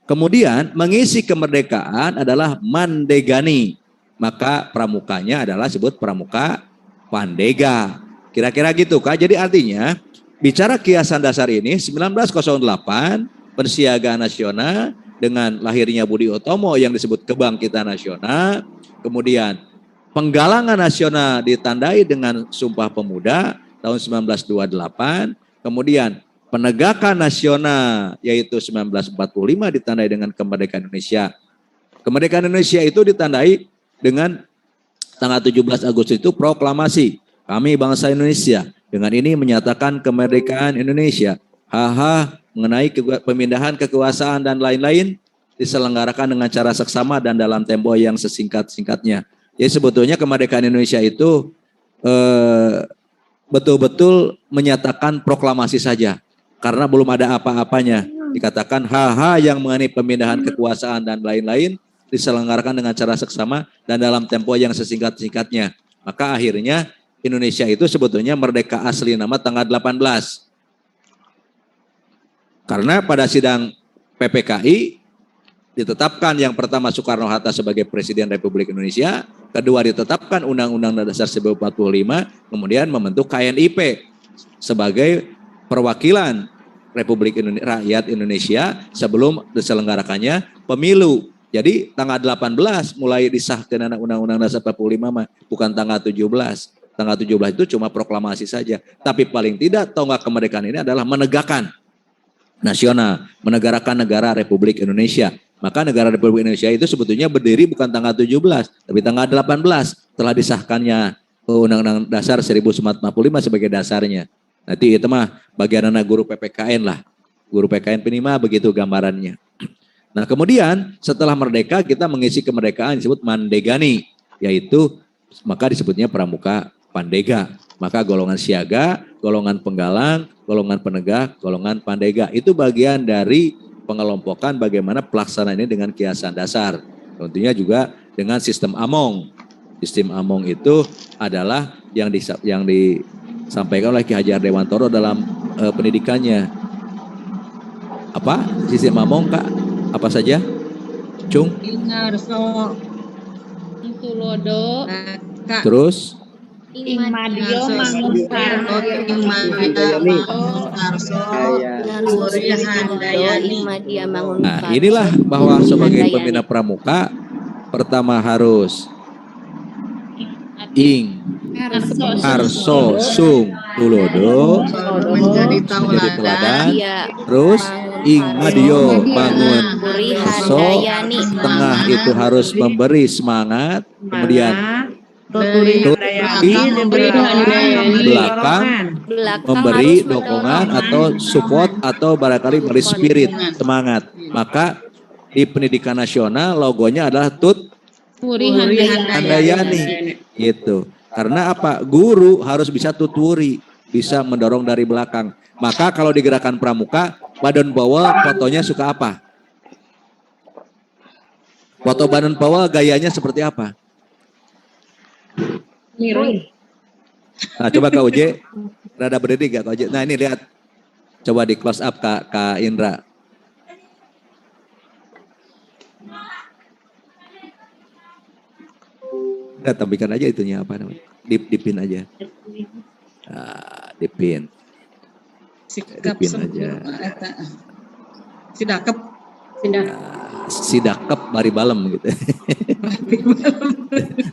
Kemudian mengisi kemerdekaan adalah mandegani, maka pramukanya adalah disebut pramuka pandega. Kira-kira gitu Kak, jadi artinya bicara kiasan dasar ini 1908 pensiagaan nasional, dengan lahirnya Budi Utomo yang disebut kebangkitan nasional, kemudian penggalangan nasional ditandai dengan Sumpah Pemuda tahun 1928, kemudian penegakan nasional yaitu 1945 ditandai dengan kemerdekaan Indonesia. Kemerdekaan Indonesia itu ditandai dengan tanggal 17 Agustus itu proklamasi kami bangsa Indonesia. Dengan ini menyatakan kemerdekaan Indonesia. Mengenai pemindahan kekuasaan dan lain-lain diselenggarakan dengan cara seksama dan dalam tempo yang sesingkat-singkatnya. Jadi sebetulnya kemerdekaan Indonesia itu betul-betul menyatakan proklamasi saja. Karena belum ada apa-apanya. Dikatakan hal-hal yang mengenai pemindahan kekuasaan dan lain-lain diselenggarakan dengan cara seksama dan dalam tempo yang sesingkat-singkatnya. Maka akhirnya Indonesia itu sebetulnya merdeka asli nama tanggal 18. Karena pada sidang PPKI ditetapkan yang pertama Soekarno-Hatta sebagai Presiden Republik Indonesia, kedua ditetapkan Undang-Undang Dasar 1945, kemudian membentuk KNIP sebagai perwakilan Republik Indonesia, rakyat Indonesia sebelum diselenggarakannya pemilu. Jadi tanggal 18 mulai disahkan Undang-Undang Dasar 45, bukan tanggal 17. Tanggal 17 itu cuma proklamasi saja. Tapi paling tidak tonggak kemerdekaan ini adalah menegakkan nasional, menegarakan negara Republik Indonesia. Maka negara Republik Indonesia itu sebetulnya berdiri bukan tanggal 17, tapi tanggal 18 telah disahkannya Undang-Undang Dasar 1945 sebagai dasarnya. Nanti itu mah bagian anak guru PPKN lah. Guru PKN Penima begitu gambarannya. Nah kemudian setelah merdeka kita mengisi kemerdekaan disebut mandegani, yaitu maka disebutnya pramuka pandega. Maka golongan siaga, golongan penggalang, golongan penegak, golongan pandega. Itu bagian dari pengelompokan bagaimana pelaksanaan ini dengan kiasan dasar. Tentunya juga dengan sistem Among. Sistem Among itu adalah yang disampaikan oleh Ki Hajar Dewantoro dalam pendidikannya. Apa? Sistem Among Kak? Apa saja? Cung? Ingarso, Tulodo, Terus? Ingmadio, Mangunkarno, Nah inilah bahwa sebagai pembina pramuka pertama harus Arso, Sung, Tulodo menjadi teladan. Terus Madio bangun Arso, tengah itu harus memberi semangat. Kemudian belakang memberi dokongan atau support atau barangkali memberi spirit, semangat. Maka di pendidikan nasional logonya adalah Tut Handayani gitu. Karena apa? Guru harus bisa tuturi, bisa mendorong dari belakang. Maka kalau di gerakan pramuka, Badan Powell fotonya suka apa? Foto Badan Powell gayanya seperti apa? miring. Nah coba Kak Uje, rada berdiri gak Kak Uje? Nah ini lihat. Coba di close up Kak Indra. Nah, tampilkan aja itunya apa namanya? Dipin aja. Nah, dipin. Sikap Dipin aja. Sidakep. Sidakep bari balem gitu.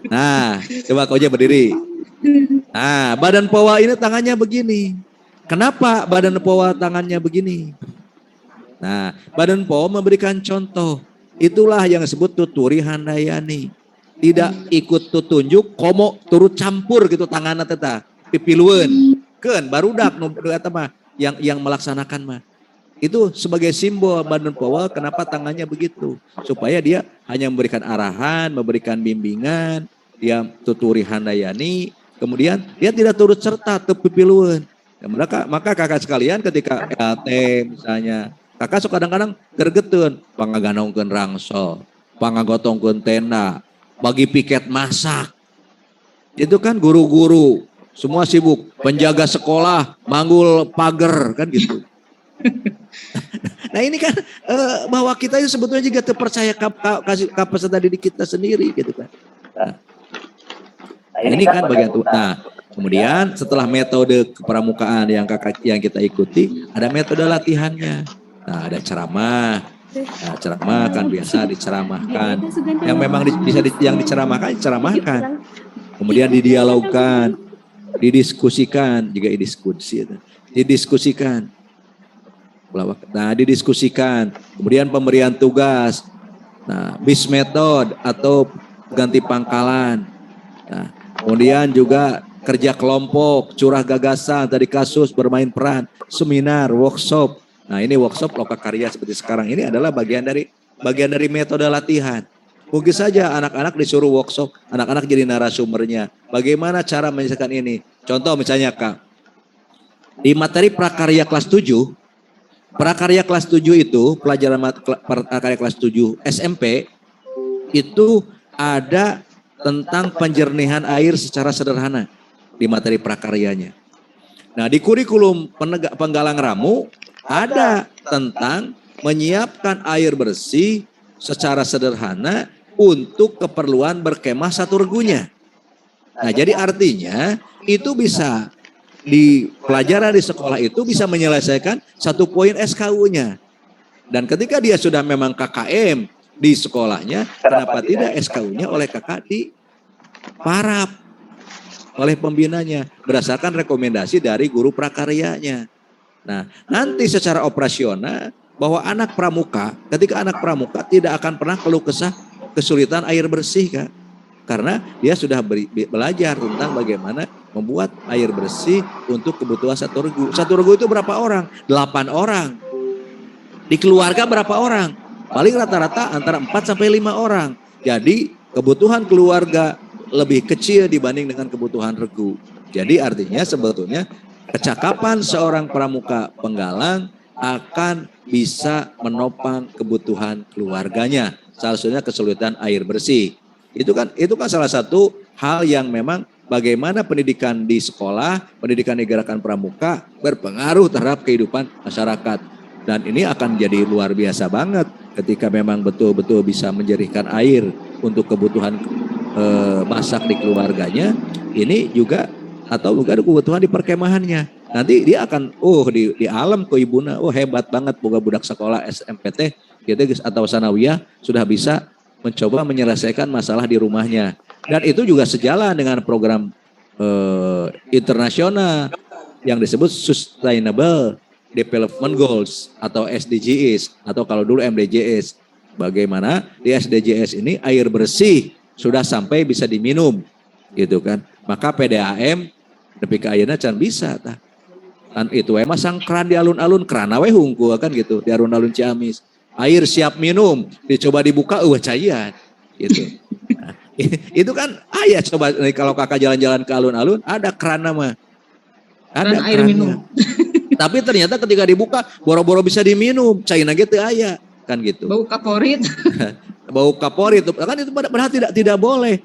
Nah, coba kau aja berdiri. Nah, badan powa ini tangannya begini. Kenapa badan powa tangannya begini? Nah, badan powa memberikan contoh. Itulah yang disebut tuturi handayani. Tidak ikut tutunjuk, komo turut campur gitu tanganna teh pipilueun. Keun barudak nu eta mah yang melaksanakan mah. Itu sebagai simbol badan powa kenapa tangannya begitu. Supaya dia hanya memberikan arahan, memberikan bimbingan, dia tuturi handayani, kemudian dia tidak turut serta teu pipilueun. Ya, maka kakak sekalian ketika LT misalnya, kakak suka kadang-kadang gergetun, pangaganaungkeun rangsel, pangagotongkeun tenda, bagi piket masak. Itu kan guru-guru semua sibuk, penjaga sekolah manggul pagar kan gitu. Nah ini kan bahwa kita itu sebetulnya juga terpercaya peserta didik kita sendiri gitu kan. Nah, ini kan bagian itu. Nah, kemudian setelah metode kepramukaan yang kita ikuti, ada metode latihannya. Nah, ada ceramah. Nah, ceramah kan biasa diceramahkan. Yang memang yang diceramahkan. Kemudian didialogkan, didiskusikan, juga didiskusikan. Nah, didiskusikan. Kemudian pemberian tugas. Nah, bis metode atau ganti pangkalan. Nah, kemudian juga kerja kelompok, curah gagasan, tadi kasus, bermain peran, seminar, workshop. Nah, ini workshop lokakarya seperti sekarang ini adalah bagian dari metode latihan. Mungkin saja anak-anak disuruh workshop, anak-anak jadi narasumbernya. Bagaimana cara menyelesaikan ini? Contoh misalnya Kak, di materi prakarya kelas 7, prakarya kelas 7 itu, pelajaran prakarya kelas 7 SMP, itu ada tentang penjernihan air secara sederhana di materi prakaryanya. Nah, di kurikulum penggalang ramu ada tentang menyiapkan air bersih secara sederhana untuk keperluan berkemah satu regunya. Nah, jadi artinya itu bisa di pelajaran di sekolah itu bisa menyelesaikan 1 poin SKU-nya. Dan ketika dia sudah memang KKM di sekolahnya, kenapa tidak SKU-nya oleh kakak di parap oleh pembinanya berdasarkan rekomendasi dari guru prakaryanya. Nah, nanti secara operasional bahwa anak pramuka, ketika anak pramuka tidak akan pernah keluh kesah kesulitan air bersih Kak. Karena dia sudah belajar tentang bagaimana membuat air bersih untuk kebutuhan satu regu. Satu regu itu berapa orang? 8 orang. Di keluarga berapa orang? Paling rata-rata antara 4 sampai 5 orang. Jadi kebutuhan keluarga lebih kecil dibanding dengan kebutuhan regu. Jadi artinya sebetulnya kecakapan seorang pramuka penggalang akan bisa menopang kebutuhan keluarganya. Salah satunya kesulitan air bersih. Itu kan salah satu hal yang memang bagaimana pendidikan di sekolah, pendidikan di gerakan pramuka berpengaruh terhadap kehidupan masyarakat. Dan ini akan jadi luar biasa banget ketika memang betul-betul bisa menjernihkan air untuk kebutuhan masak di keluarganya. Ini juga atau bukan kebutuhan di perkemahannya. Nanti dia akan di alam ke ibuna, hebat banget boga budak sekolah SMPT gitu atau sanawiyah sudah bisa mencoba menyelesaikan masalah di rumahnya. Dan itu juga sejalan dengan program internasional yang disebut Sustainable Development Goals atau SDGs atau kalau dulu MDGs. Bagaimana di SDGs ini air bersih sudah sampai bisa diminum gitu kan. Maka PDAM nepi ka ayeuna can bisa tah. Kan itu masang keran di alun-alun, kerana we hungkul kan gitu di alun-alun Ciamis. Air siap minum, dicoba dibuka, cair gitu. Nah, itu kan ayah coba kalau kakak jalan-jalan ke alun-alun, ada kerana mah. Ada air minum. Tapi ternyata ketika dibuka, boro-boro bisa diminum, cairna gitu ayah. Kan gitu. Bau kaporit. Bau kaporit, kan itu padahal tidak boleh.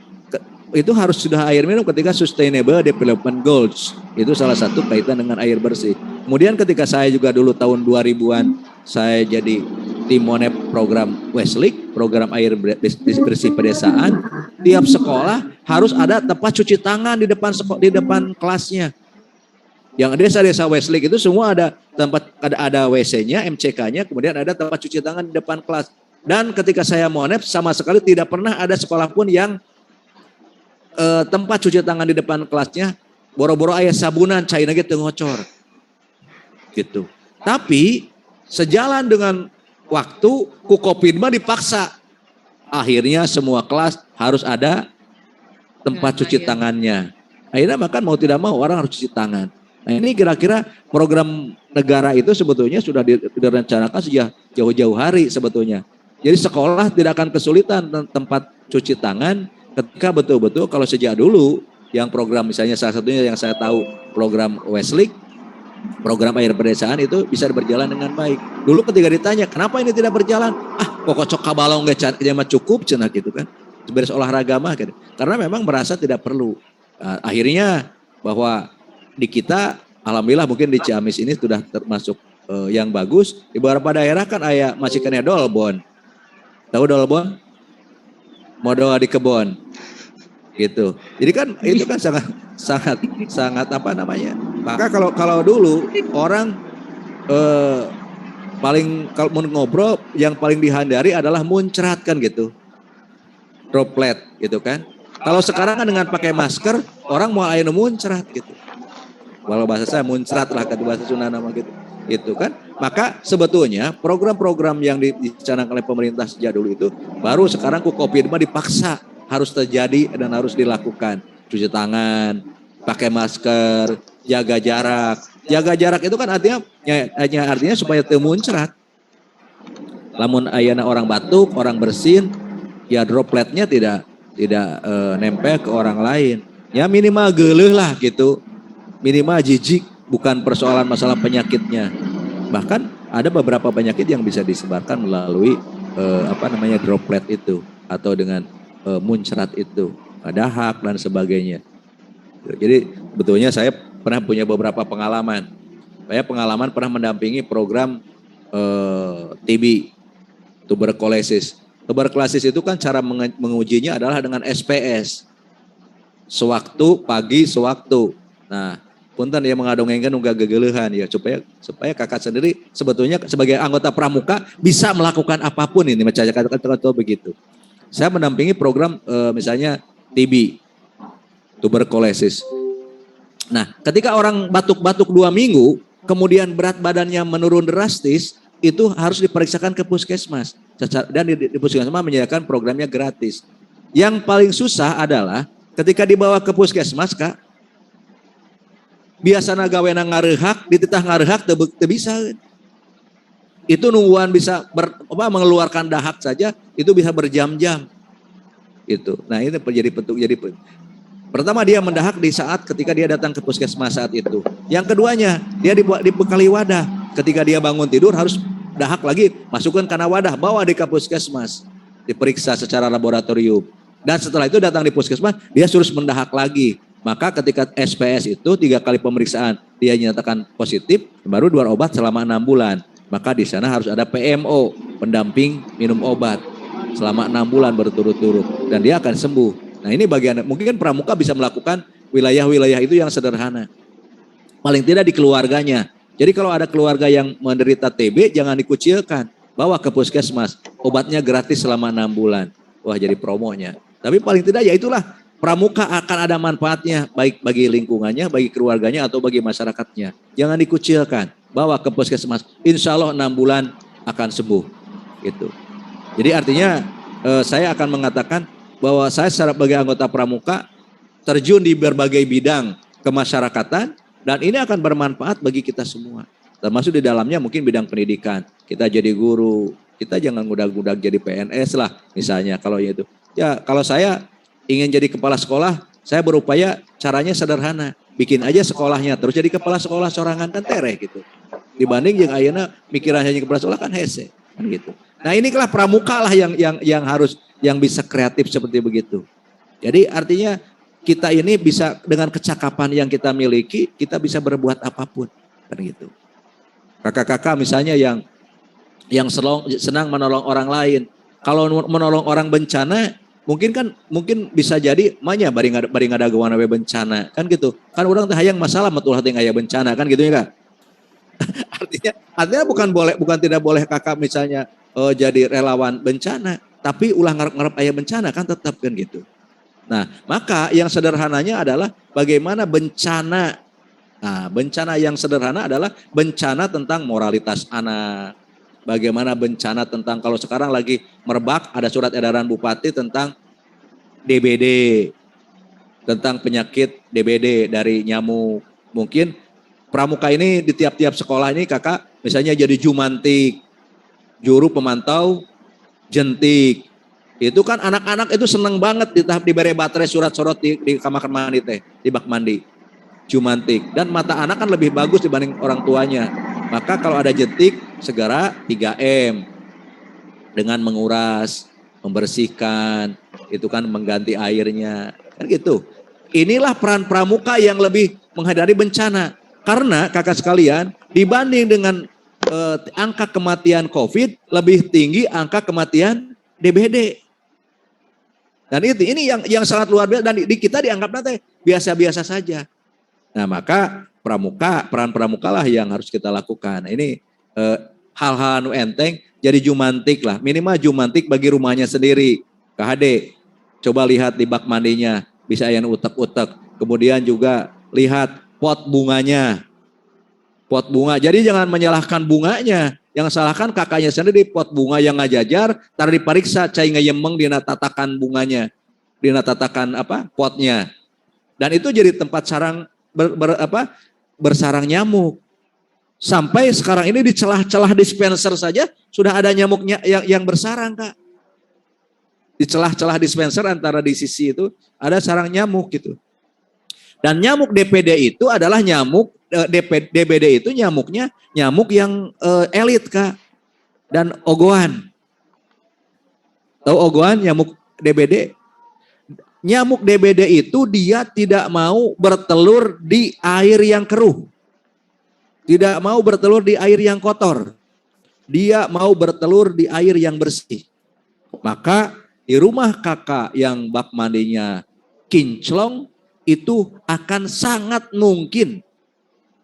Itu harus sudah air minum ketika Sustainable Development Goals. Itu salah satu kaitan dengan air bersih. Kemudian ketika saya juga dulu tahun 2000-an saya jadi tim monep program Westlake, program air bersih pedesaan. Tiap sekolah harus ada tempat cuci tangan di depan kelasnya. Yang desa-desa Westlake itu semua ada tempat, ada WC-nya, MCK-nya, kemudian ada tempat cuci tangan di depan kelas. Dan ketika saya monep sama sekali tidak pernah ada sekolah pun yang tempat cuci tangan di depan kelasnya boro-boro aya sabunan cair lagi ngocor. Gitu. Tapi sejalan dengan waktu ku Covid mah dipaksa. Akhirnya semua kelas harus ada tempat cuci tangannya. Akhirnya makan mau tidak mau orang harus cuci tangan. Nah ini kira-kira program negara itu sebetulnya sudah direncanakan sejak jauh-jauh hari sebetulnya. Jadi sekolah tidak akan kesulitan tempat cuci tangan ketika betul-betul kalau sejak dulu yang program misalnya salah satunya yang saya tahu program Westlake, program air pedesaan itu bisa berjalan dengan baik. Dulu ketika ditanya kenapa ini tidak berjalan, pokok cok kabalong gak cukup cenah gitu kan. Beres olahraga mah gitu. Karena memang merasa tidak perlu. Akhirnya bahwa di kita alhamdulillah mungkin di Ciamis ini sudah termasuk yang bagus. Di beberapa daerah kan masih kena dolbon. Tahu dolbon? Modal di kebon. Gitu. Jadi kan itu kan sangat apa namanya? Maka kalau dulu orang paling kalau mau ngobrol yang paling dihindari adalah muncrat kan gitu. Droplet gitu kan. Kalau sekarang kan dengan pakai masker orang mau aya muncrat gitu. Walau bahasa saya muncrat lah kata bahasa Sunda nama gitu. Itu kan. Maka sebetulnya program-program yang dicanangkan oleh pemerintah sejak dulu itu baru sekarang Covid mah dipaksa harus terjadi dan harus dilakukan. Cuci tangan, pakai masker, jaga jarak. Jaga jarak itu kan artinya supaya teu muncrat. Lamun ayana orang batuk, orang bersin, ya dropletnya tidak nempel ke orang lain. Ya minimal geuleuh lah gitu. Minimal jijik, bukan persoalan masalah penyakitnya. Bahkan ada beberapa penyakit yang bisa disebarkan melalui droplet itu atau dengan muncrat itu, dahak dan sebagainya. Jadi betulnya saya pernah punya beberapa pengalaman. Saya pernah mendampingi program TB, tuberkulosis. Tuberkulosis itu kan cara mengujinya adalah dengan SPS. Sewaktu pagi, sewaktu. Nah, punten dia mengadongengkan nunggu gegeleuhan ya supaya kakak sendiri sebetulnya sebagai anggota pramuka bisa melakukan apapun ini macam kata begitu. Saya mendampingi program misalnya TB, tuberkulosis. Nah, ketika orang batuk-batuk 2 minggu, kemudian berat badannya menurun drastis, itu harus diperiksakan ke puskesmas. Dan di puskesmas menyediakan programnya gratis. Yang paling susah adalah ketika dibawa ke puskesmas, Kak, biasana gawena ngarehak, dititah ngarehak teu bisa. Itu nungguan bisa mengeluarkan dahak saja itu bisa berjam-jam. Itu. Nah, ini jadi pertama dia mendahak di saat ketika dia datang ke puskesmas saat itu. Yang keduanya, dia dibekali wadah. Ketika dia bangun tidur harus dahak lagi, masukkan karena wadah, bawa di puskesmas. Diperiksa secara laboratorium. Dan setelah itu datang di puskesmas, dia suruh mendahak lagi. Maka ketika SPS itu 3 kali pemeriksaan dia nyatakan positif, baru 2 obat selama 6 bulan. Maka di sana harus ada PMO, pendamping minum obat selama 6 bulan berturut-turut dan dia akan sembuh. Nah ini bagian mungkin pramuka bisa melakukan wilayah-wilayah itu yang sederhana. Paling tidak di keluarganya. Jadi kalau ada keluarga yang menderita TB jangan dikucilkan, bawa ke puskesmas, obatnya gratis selama 6 bulan. Wah jadi promonya. Tapi paling tidak ya itulah. Pramuka akan ada manfaatnya baik bagi lingkungannya, bagi keluarganya atau bagi masyarakatnya. Jangan dikucilkan, bawa ke puskesmas. Insya Allah 6 bulan akan sembuh. Gitu. Jadi artinya saya akan mengatakan bahwa saya sebagai anggota pramuka terjun di berbagai bidang kemasyarakatan dan ini akan bermanfaat bagi kita semua. Termasuk di dalamnya mungkin bidang pendidikan. Kita jadi guru, kita jangan ngudag-ngudag jadi PNS lah misalnya kalau itu. Ya kalau saya ingin jadi kepala sekolah, saya berupaya caranya sederhana. Bikin aja sekolahnya, terus jadi kepala sekolah sorangan kan tereh gitu. Dibanding yang ayeuna mikiran hanya kepala sekolah kan hese. Kan gitu. Nah inilah pramuka lah yang harus, yang bisa kreatif seperti begitu. Jadi artinya kita ini bisa dengan kecakapan yang kita miliki, kita bisa berbuat apapun. Kan gitu. Kakak-kakak misalnya yang senang menolong orang lain. Kalau menolong orang bencana, mungkin bisa jadi manya bari ngadaguan we bencana kan gitu. Kan orang teh hayang masalah matulah teh aya bencana kan gitu ya Kak. artinya bukan tidak boleh kakak misalnya jadi relawan bencana, tapi ulah ngarep aya bencana kan tetap kan gitu. Nah, maka yang sederhananya adalah bagaimana bencana. Nah, bencana yang sederhana adalah bencana tentang moralitas anak. Bagaimana bencana tentang kalau sekarang lagi merebak ada surat edaran bupati tentang DBD. Tentang penyakit DBD dari nyamuk. Mungkin pramuka ini di tiap-tiap sekolah ini kakak misalnya jadi jumantik, juru pemantau jentik. Itu kan anak-anak itu seneng banget di tahap diberi baterai surat sorot di kamar mandi teh, di bak mandi. Jumantik. Dan mata anak kan lebih bagus dibanding orang tuanya. Maka kalau ada jentik, segera 3M. Dengan menguras, membersihkan, itu kan mengganti airnya. Kan gitu. Inilah peran pramuka yang lebih menghadapi bencana. Karena kakak sekalian, dibanding dengan angka kematian COVID, lebih tinggi angka kematian DBD. Dan ini yang sangat luar biasa. Dan di kita dianggap nanti biasa-biasa saja. Nah maka peran pramuka lah yang harus kita lakukan. Ini hal-hal anu enteng jadi jumantik lah. Minimal jumantik bagi rumahnya sendiri. KHD, coba lihat di bak mandinya. Bisa yang utek-utek. Kemudian juga lihat pot bunganya. Pot bunga. Jadi jangan menyalahkan bunganya. Yang salahkan kakaknya sendiri pot bunga yang ngajajar. Taruh diperiksa cai ngayemeng dina tatakan bunganya. Dina tatakan potnya. Dan itu jadi tempat sarang bersarang nyamuk. Sampai sekarang ini di celah-celah dispenser saja sudah ada nyamuknya yang bersarang Kak. Di celah-celah dispenser antara di sisi itu ada sarang nyamuk gitu. Dan nyamuk DPD itu adalah nyamuk DBD itu nyamuknya nyamuk yang elit Kak. Dan ogoan. Tahu ogoan nyamuk DBD? Nyamuk DBD itu dia tidak mau bertelur di air yang keruh. Tidak mau bertelur di air yang kotor. Dia mau bertelur di air yang bersih. Maka di rumah kakak yang bak mandinya kinclong itu akan sangat mungkin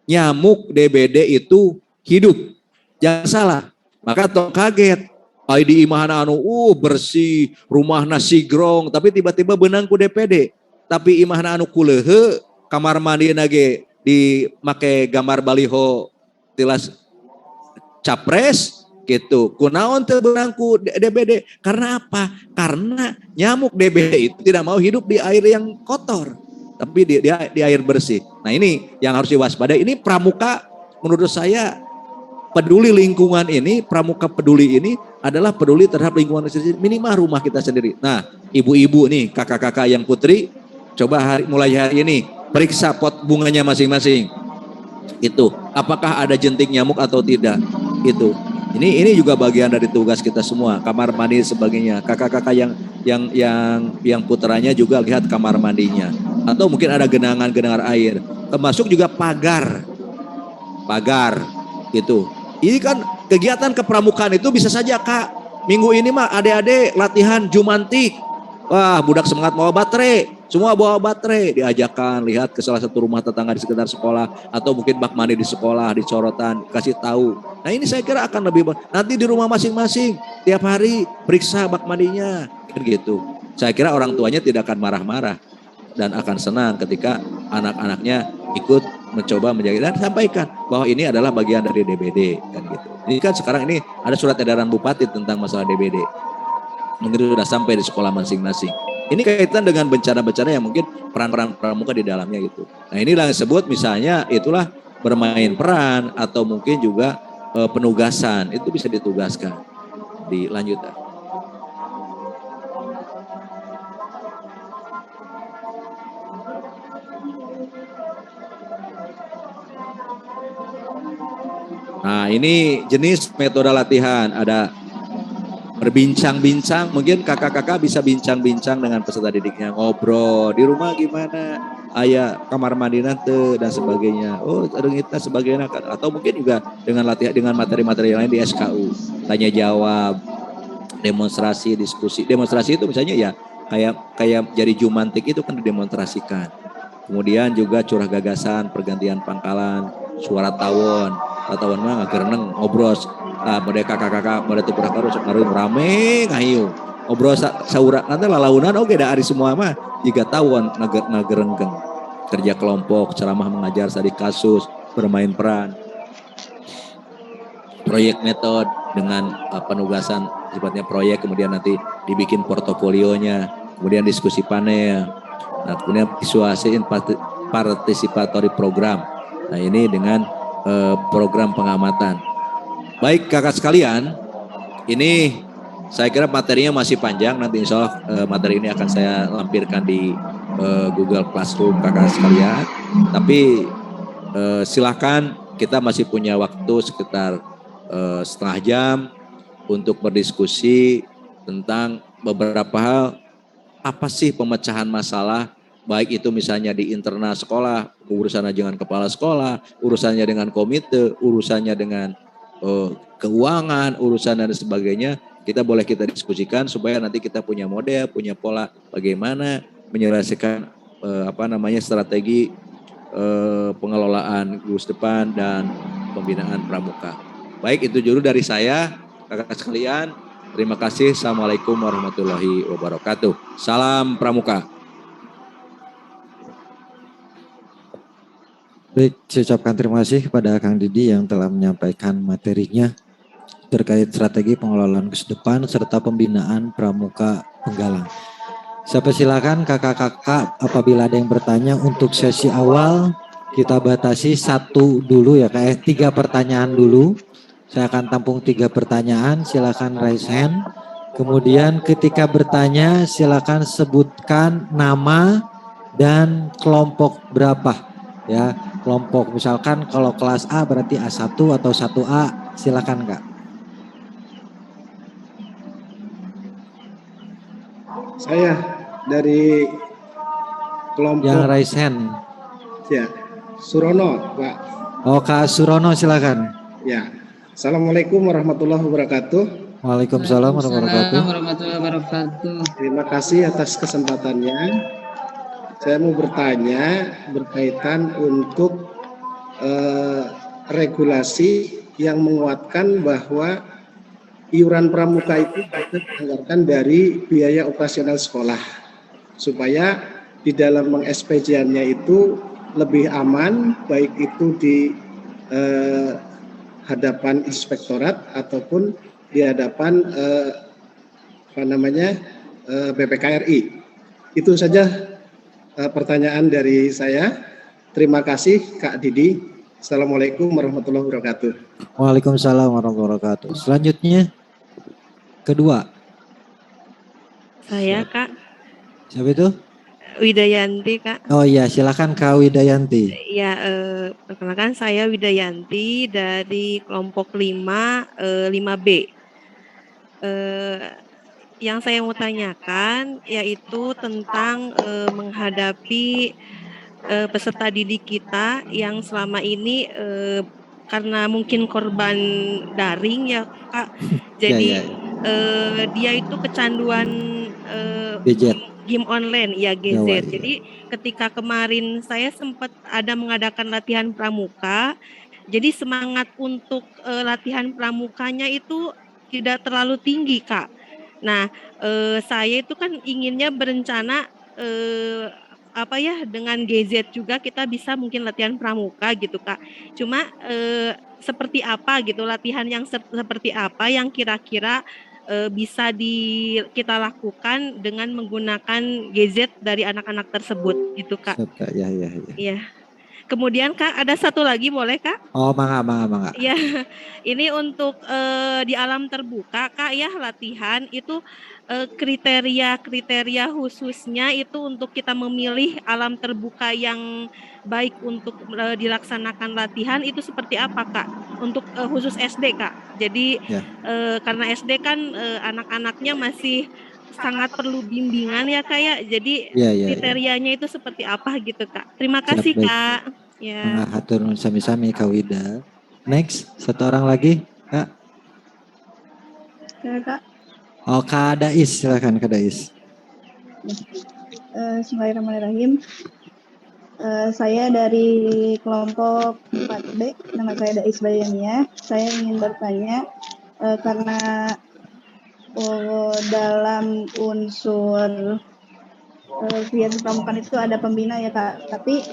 nyamuk DBD itu hidup. Jangan salah. Maka tong kaget. Di imahna anu bersih, rumahna sigrong, tapi tiba-tiba benang ku DPD. Tapi imahna anu kulehe, kamar mandi nage di make gambar baliho tilas capres gitu. Kunaon teu benang ku DBD? Karena apa? Karena nyamuk DBD itu tidak mau hidup di air yang kotor, tapi di air bersih. Nah, ini yang harus diwaspadai. Ini pramuka menurut saya peduli lingkungan ini, pramuka peduli ini adalah peduli terhadap lingkungan sendiri, minimal rumah kita sendiri. Nah, ibu-ibu nih, kakak-kakak yang putri, coba mulai hari ini periksa pot bunganya masing-masing. Itu, apakah ada jentik nyamuk atau tidak? Itu. Ini juga bagian dari tugas kita semua, kamar mandi sebagainya. Kakak-kakak yang putranya juga lihat kamar mandinya. Atau mungkin ada genangan air. Termasuk juga pagar. Gitu. Ini kan kegiatan kepramukaan itu bisa saja Kak. Minggu ini mah adik-adik latihan jumantik. Wah, budak semangat bawa baterai. Semua bawa baterai. Diajakan lihat ke salah satu rumah tetangga di sekitar sekolah. Atau mungkin bak mandi di sekolah, di sorotan. Kasih tahu. Nah ini saya kira akan lebih. Nanti di rumah masing-masing. Tiap hari periksa bak mandinya. Kan gitu. Saya kira orang tuanya tidak akan marah-marah. Dan akan senang ketika anak-anaknya ikut mencoba menjaga dan sampaikan bahwa ini adalah bagian dari DBD kan gitu. Ini kan sekarang ini ada surat edaran bupati tentang masalah DBD. Mungkin sudah sampai di sekolah masing-masing. Ini kaitan dengan bencana-bencana yang mungkin peran-peran pramuka di dalamnya gitu. Nah, inilah yang disebut misalnya itulah bermain peran atau mungkin juga penugasan. Itu bisa ditugaskan. Dilanjutkan. Nah, ini jenis metode latihan. Ada berbincang-bincang. Mungkin kakak-kakak bisa bincang-bincang dengan peserta didiknya. Ngobrol, di rumah gimana? aya kamar mandi nanti dan sebagainya. Oh, kita sebagainya kan. Atau mungkin juga dengan latihan dengan materi-materi lain di SKU, tanya jawab, demonstrasi, diskusi. Demonstrasi itu misalnya ya kayak kayak jadi Jumantik itu kan didemonstrasikan. Kemudian juga curah gagasan, pergantian pangkalan, suara tawon mah ngagereneng ngobros. Pada kakak-kakak pada teu pernah karo sok rame ngahiu. Ngobrol saurang nanti lalaunan oke da ari semua mah jika tawon ngagerenggeng. Kerja kelompok, ceramah mengajar, studi kasus, bermain peran, proyek metode dengan penugasan sifatnya proyek, kemudian nanti dibikin portofolionya, kemudian diskusi panel, nah kemudian visualisasi participatory program. Nah ini dengan program pengamatan. Baik kakak sekalian, ini saya kira materinya masih panjang, nanti insya Allah materi ini akan saya lampirkan di Google Classroom kakak sekalian. Tapi silakan, kita masih punya waktu sekitar setengah jam untuk berdiskusi tentang beberapa hal. Apa sih pemecahan masalah, baik itu misalnya di internal sekolah, urusannya dengan kepala sekolah, urusannya dengan komite, urusannya dengan keuangan, urusan dan sebagainya. Kita diskusikan supaya nanti kita punya model, punya pola bagaimana menyelesaikan strategi pengelolaan lulus depan dan pembinaan pramuka. Baik, itu dulu dari saya, kakak sekalian. Terima kasih. Assalamualaikum warahmatullahi wabarakatuh. Salam pramuka. Baik, saya ucapkan terima kasih kepada Kang Didi yang telah menyampaikan materinya terkait strategi pengelolaan lulus depan serta pembinaan pramuka Penggalang. Saya persilakan kakak-kakak apabila ada yang bertanya. Untuk sesi awal kita batasi 1 dulu ya, kayak 3 pertanyaan dulu. Saya akan tampung 3 pertanyaan, silakan raise hand. Kemudian ketika bertanya silakan sebutkan nama dan kelompok berapa ya. Kelompok misalkan kalau kelas A berarti A1 atau 1A, silakan Kak. Saya dari kelompok yang raise hand. Ya, Surono, Pak. Oh, Kak Surono silakan. Ya. Assalamualaikum warahmatullahi wabarakatuh. Waalaikumsalam warahmatullahi wabarakatuh. Terima kasih atas kesempatannya. Saya mau bertanya berkaitan untuk regulasi yang menguatkan bahwa iuran pramuka itu dianggarkan dari biaya operasional sekolah, supaya di dalam meng-SPJ-nya itu lebih aman, baik itu di hadapan inspektorat ataupun di hadapan BPKRI. Itu saja pertanyaan dari saya. Terima kasih Kak Didi. Assalamualaikum warahmatullahi wabarakatuh. Waalaikumsalam warahmatullahi wabarakatuh. Selanjutnya kedua. Saya Kak. Siapa itu? Widayanti Kak. Oh iya, silakan Kak Widayanti. Ya, perkenalkan saya Widayanti dari kelompok 5B. Yang saya mau tanyakan yaitu tentang menghadapi peserta didik kita yang selama ini karena mungkin korban daring ya Kak. Jadi dia itu kecanduan game online ya GZ. Jadi ketika kemarin saya sempat ada mengadakan latihan pramuka, jadi semangat untuk latihan pramukanya itu tidak terlalu tinggi Kak. Nah, saya itu kan inginnya berencana dengan GZ juga kita bisa mungkin latihan pramuka gitu Kak. Cuma seperti apa gitu latihan yang seperti apa yang kira-kira bisa kita lakukan dengan menggunakan GZ dari anak-anak tersebut gitu Kak. Ya. Kemudian Kak ada satu lagi boleh Kak? Oh mangga. Ya, ini untuk di alam terbuka Kak ya latihan itu kriteria khususnya itu untuk kita memilih alam terbuka yang baik untuk dilaksanakan latihan itu seperti apa Kak? Untuk khusus SD Kak. Jadi karena SD kan anak-anaknya masih sangat perlu bimbingan ya Kak ya. Jadi Iya, iya, iya. kriterianya itu seperti apa gitu Kak. Terima Siap, kasih baik. Kak. Ya. Hatur nuhun sami-sami Kak Wida. Next, satu orang lagi, Kak. Ya, Kak. Oh, Kak Dais, silakan Kak Dais. Bismillahirrahmanirrahim. Saya dari kelompok 4B, nama saya Dais Bayania. Saya ingin bertanya, karena dalam unsur kegiatan pramukaan itu ada pembina ya Kak, tapi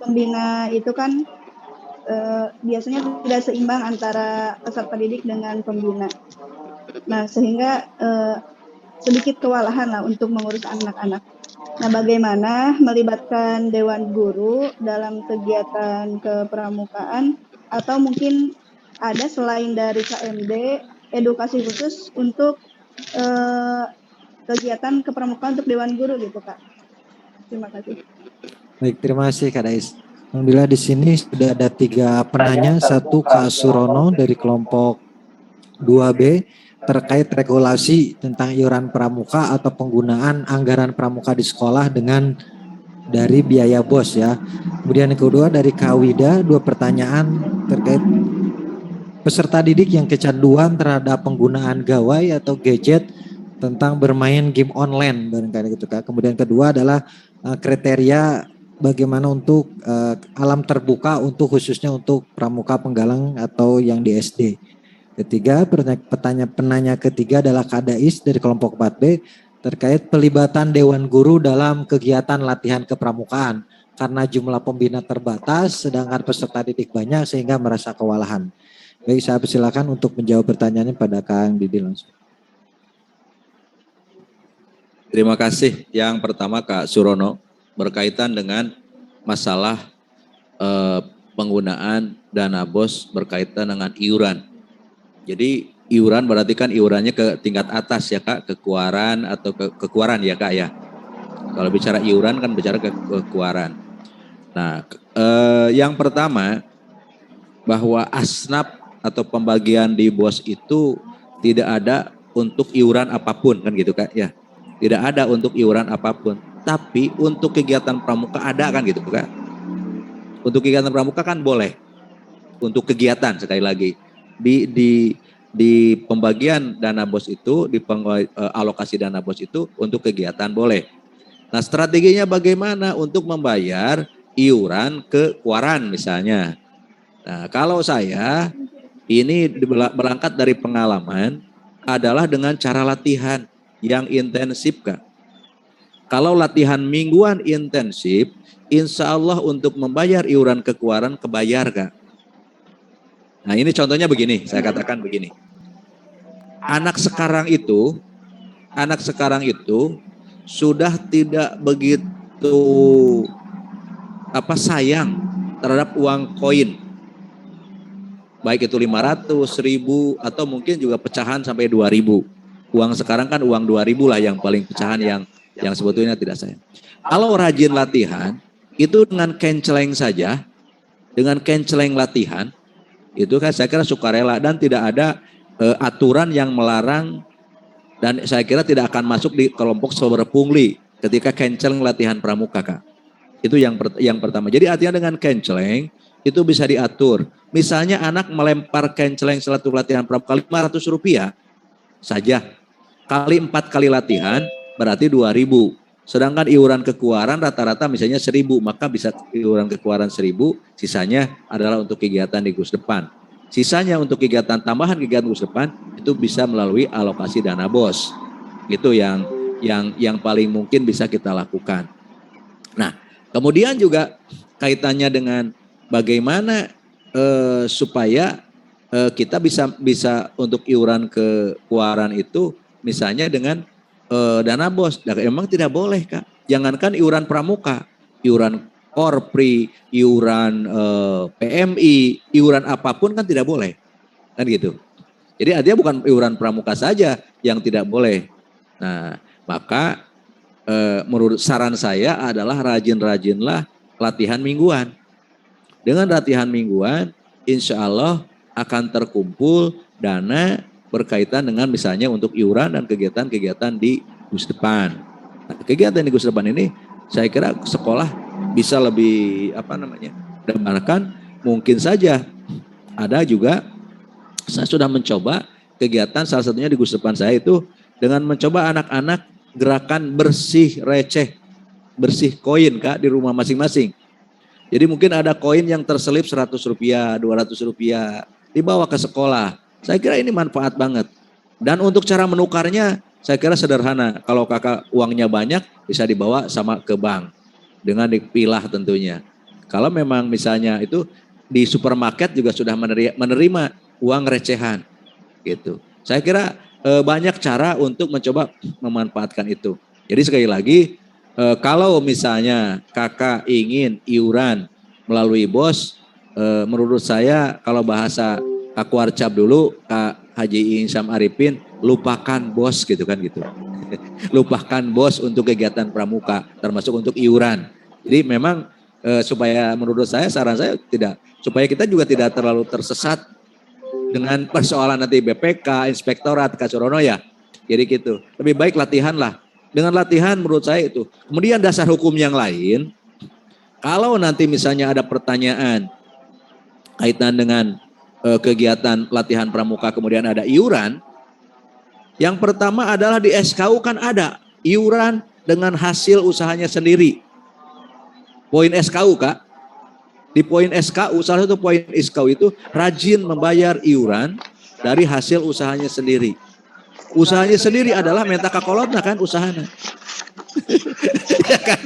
pembina itu kan biasanya tidak seimbang antara peserta didik dengan pembina. Nah, sehingga sedikit kewalahan lah untuk mengurus anak-anak. Nah, bagaimana melibatkan Dewan Guru dalam kegiatan kepramukaan, atau mungkin ada selain dari KMD edukasi khusus untuk kegiatan kepramukaan untuk Dewan Guru gitu Kak. Terima kasih. Baik, terima kasih Kak Dais. Alhamdulillah di sini sudah ada 3 penanya, satu Kak Surono dari kelompok 2B terkait regulasi tentang iuran pramuka atau penggunaan anggaran pramuka di sekolah dengan dari biaya BOS ya. Kemudian yang kedua dari Kak Wida, 2 pertanyaan terkait peserta didik yang kecanduan terhadap penggunaan gawai atau gadget tentang bermain game online barangkali gitu Kak. Kemudian kedua adalah kriteria bagaimana untuk alam terbuka untuk khususnya untuk pramuka penggalang atau yang di SD. Ketiga, penanya ketiga adalah Kak Dais dari kelompok 4B terkait pelibatan Dewan Guru dalam kegiatan latihan kepramukaan karena jumlah pembina terbatas sedangkan peserta didik banyak sehingga merasa kewalahan. Baik, saya persilakan untuk menjawab pertanyaannya pada Kang Didi langsung. Terima kasih. Yang pertama Kak Surono berkaitan dengan masalah penggunaan dana BOS berkaitan dengan iuran. Jadi iuran berarti kan iurannya ke tingkat atas ya Kak, kekuaran atau kekuaran ya Kak ya. Kalau bicara iuran kan bicara kekuaran. Nah, yang pertama bahwa asnaf atau pembagian di BOS itu tidak ada untuk iuran apapun kan gitu Kak ya. Tidak ada untuk iuran apapun. Tapi untuk kegiatan pramuka ada kan gitu Kak. Untuk kegiatan pramuka kan boleh. Untuk kegiatan sekali lagi. Di pembagian dana BOS itu, di alokasi dana BOS itu untuk kegiatan boleh. Nah, strateginya bagaimana untuk membayar iuran kekuaran misalnya. Nah, kalau saya ini berangkat dari pengalaman adalah dengan cara latihan yang intensif Kak. Kalau latihan mingguan intensif, insya Allah untuk membayar iuran kekuaran kebayar Kak. Nah ini contohnya begini, saya katakan begini. Anak sekarang itu sudah tidak begitu sayang terhadap uang koin. Baik itu 500, 1000 atau mungkin juga pecahan sampai 2000. Uang sekarang kan uang 2000 lah yang paling pecahan yang sebetulnya tidak sayang. Kalau rajin latihan, itu dengan kenceleng saja, dengan kenceleng latihan, itu kan saya kira sukarela dan tidak ada aturan yang melarang dan saya kira tidak akan masuk di kelompok saudara pungli ketika kenceleng latihan pramuka Kak. Itu yang pertama. Jadi artinya dengan kenceleng itu bisa diatur. Misalnya anak melempar kenceleng satu latihan pramuka Rp500 saja. Kali 4 kali latihan berarti 2000. Sedangkan iuran kekuaran rata-rata misalnya 1000, maka bisa iuran kekuaran 1000, sisanya adalah untuk kegiatan di Gus Depan. Sisanya untuk kegiatan tambahan kegiatan Gus Depan itu bisa melalui alokasi dana BOS. Itu yang paling mungkin bisa kita lakukan. Nah, kemudian juga kaitannya dengan bagaimana supaya kita bisa untuk iuran kekuaran itu misalnya dengan dana BOS. Emang tidak boleh Kak. Jangankan iuran pramuka, iuran Korpri, iuran PMI, iuran apapun kan tidak boleh. Kan gitu. Jadi artinya bukan iuran pramuka saja yang tidak boleh. Nah, maka menurut saran saya adalah rajin-rajinlah latihan mingguan. Dengan latihan mingguan, insya Allah akan terkumpul dana berkaitan dengan misalnya untuk iuran dan kegiatan-kegiatan di Gus Depan. Nah, kegiatan di Gus Depan ini saya kira sekolah bisa lebih dan bahkan mungkin saja ada juga saya sudah mencoba kegiatan salah satunya di Gus Depan saya itu dengan mencoba anak-anak gerakan bersih receh, bersih koin Kak di rumah masing-masing. Jadi mungkin ada koin yang terselip Rp100, Rp200 dibawa ke sekolah. Saya kira ini manfaat banget. Dan untuk cara menukarnya saya kira sederhana. Kalau kakak uangnya banyak bisa dibawa sama ke bank dengan dipilah tentunya. Kalau memang misalnya itu di supermarket juga sudah menerima uang recehan gitu. Saya kira banyak cara untuk mencoba memanfaatkan itu. Jadi sekali lagi kalau misalnya kakak ingin iuran melalui BOS, menurut saya kalau bahasa Kak Warcap dulu, Kak Haji Insam Arifin, lupakan BOS gitu kan gitu. Lupakan BOS untuk kegiatan pramuka, termasuk untuk iuran. Jadi memang supaya menurut saya, saran saya supaya kita juga tidak terlalu tersesat dengan persoalan nanti BPK, Inspektorat, Kak Surono ya. Jadi gitu. Lebih baik latihan lah. Dengan latihan menurut saya itu. Kemudian dasar hukum yang lain, kalau nanti misalnya ada pertanyaan kaitan dengan kegiatan latihan pramuka kemudian ada iuran, yang pertama adalah di SKU kan ada iuran dengan hasil usahanya sendiri. Poin SKU Kak. Di poin SKU, salah satu poin SKU itu rajin membayar iuran dari hasil usahanya sendiri. Usahanya sendiri adalah menta kakolotna kan usahanya. Ya kan?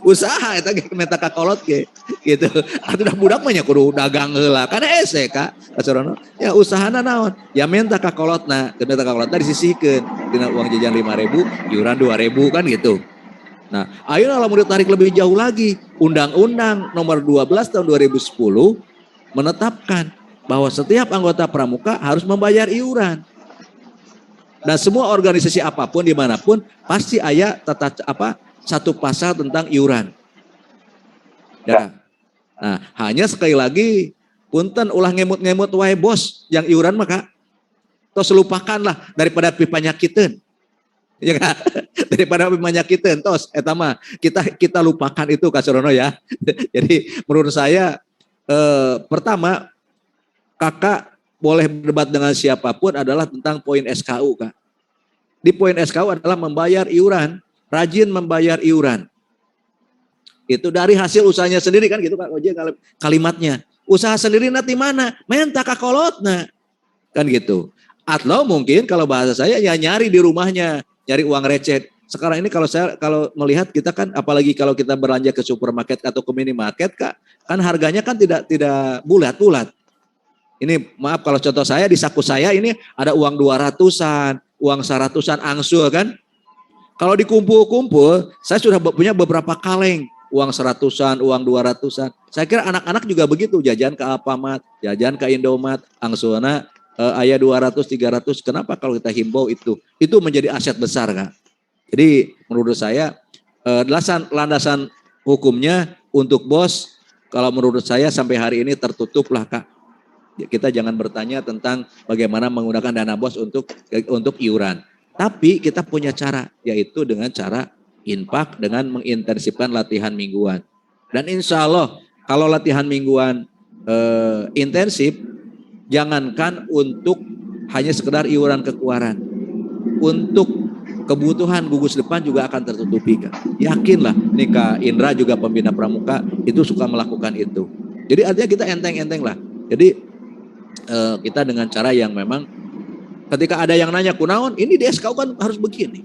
Usaha eta ge menta kakolot ge gitu. Atuh budak mah nya kudu dagang heula. Kana ese Kak Sarono. Ya usahana naon? Ya menta kakolotna, menta kakolotna disisihkeun dina uang jajan 5.000, iuran 2.000 kan gitu. Nah, ayeuna lamun ditarik lebih jauh lagi, Undang-Undang Nomor 12 Tahun 2010 menetapkan bahwa setiap anggota pramuka harus membayar iuran. Dan semua organisasi apapun dimanapun pasti aya satu pasal tentang iuran. Ya. Nah, hanya sekali lagi punten ulah ngemut-ngemut wae bos yang iuran maka tos lupakanlah daripada pipanyakiteun. Ya kan? Daripada menyakitin tos eta mah kita lupakan itu Kak Surono ya. Jadi menurut saya pertama kakak boleh berdebat dengan siapapun adalah tentang poin SKU Kak. Di poin SKU adalah membayar iuran, rajin membayar iuran. Itu dari hasil usahanya sendiri kan gitu Kak Oje kalimatnya. Usaha sendiri nanti mana? Menta kakolotna. Kan gitu. Atau mungkin kalau bahasa saya ya nyari di rumahnya. Nyari uang receh. Sekarang ini kalau melihat kita kan apalagi kalau kita belanja ke supermarket atau ke minimarket Kak, kan harganya kan tidak bulat-bulat. Ini maaf kalau contoh saya di saku saya ini ada uang 200-an, uang 100-an angsul kan. Kalau dikumpul-kumpul, saya sudah punya beberapa kaleng, uang 100-an, uang 200-an. Saya kira anak-anak juga begitu, jajan ke Alfamart, jajan ke Indomaret, angsulna ayah 200, 300, kenapa kalau kita himbau itu menjadi aset besar Kak. Jadi menurut saya landasan hukumnya untuk BOS kalau menurut saya sampai hari ini tertutup lah Kak. Kita jangan bertanya tentang bagaimana menggunakan dana BOS untuk iuran. Tapi kita punya cara, yaitu dengan cara infak dengan mengintensifkan latihan mingguan. Dan insya Allah kalau latihan mingguan intensif, jangankan untuk hanya sekedar iuran kekeluaran. Untuk kebutuhan gugus depan juga akan tertutupi Kak. Yakinlah nih Kak Indra juga pembina pramuka itu suka melakukan itu. Jadi artinya kita enteng-enteng lah. Jadi kita dengan cara yang memang ketika ada yang nanya kunaon, ini di SKU kan harus begini.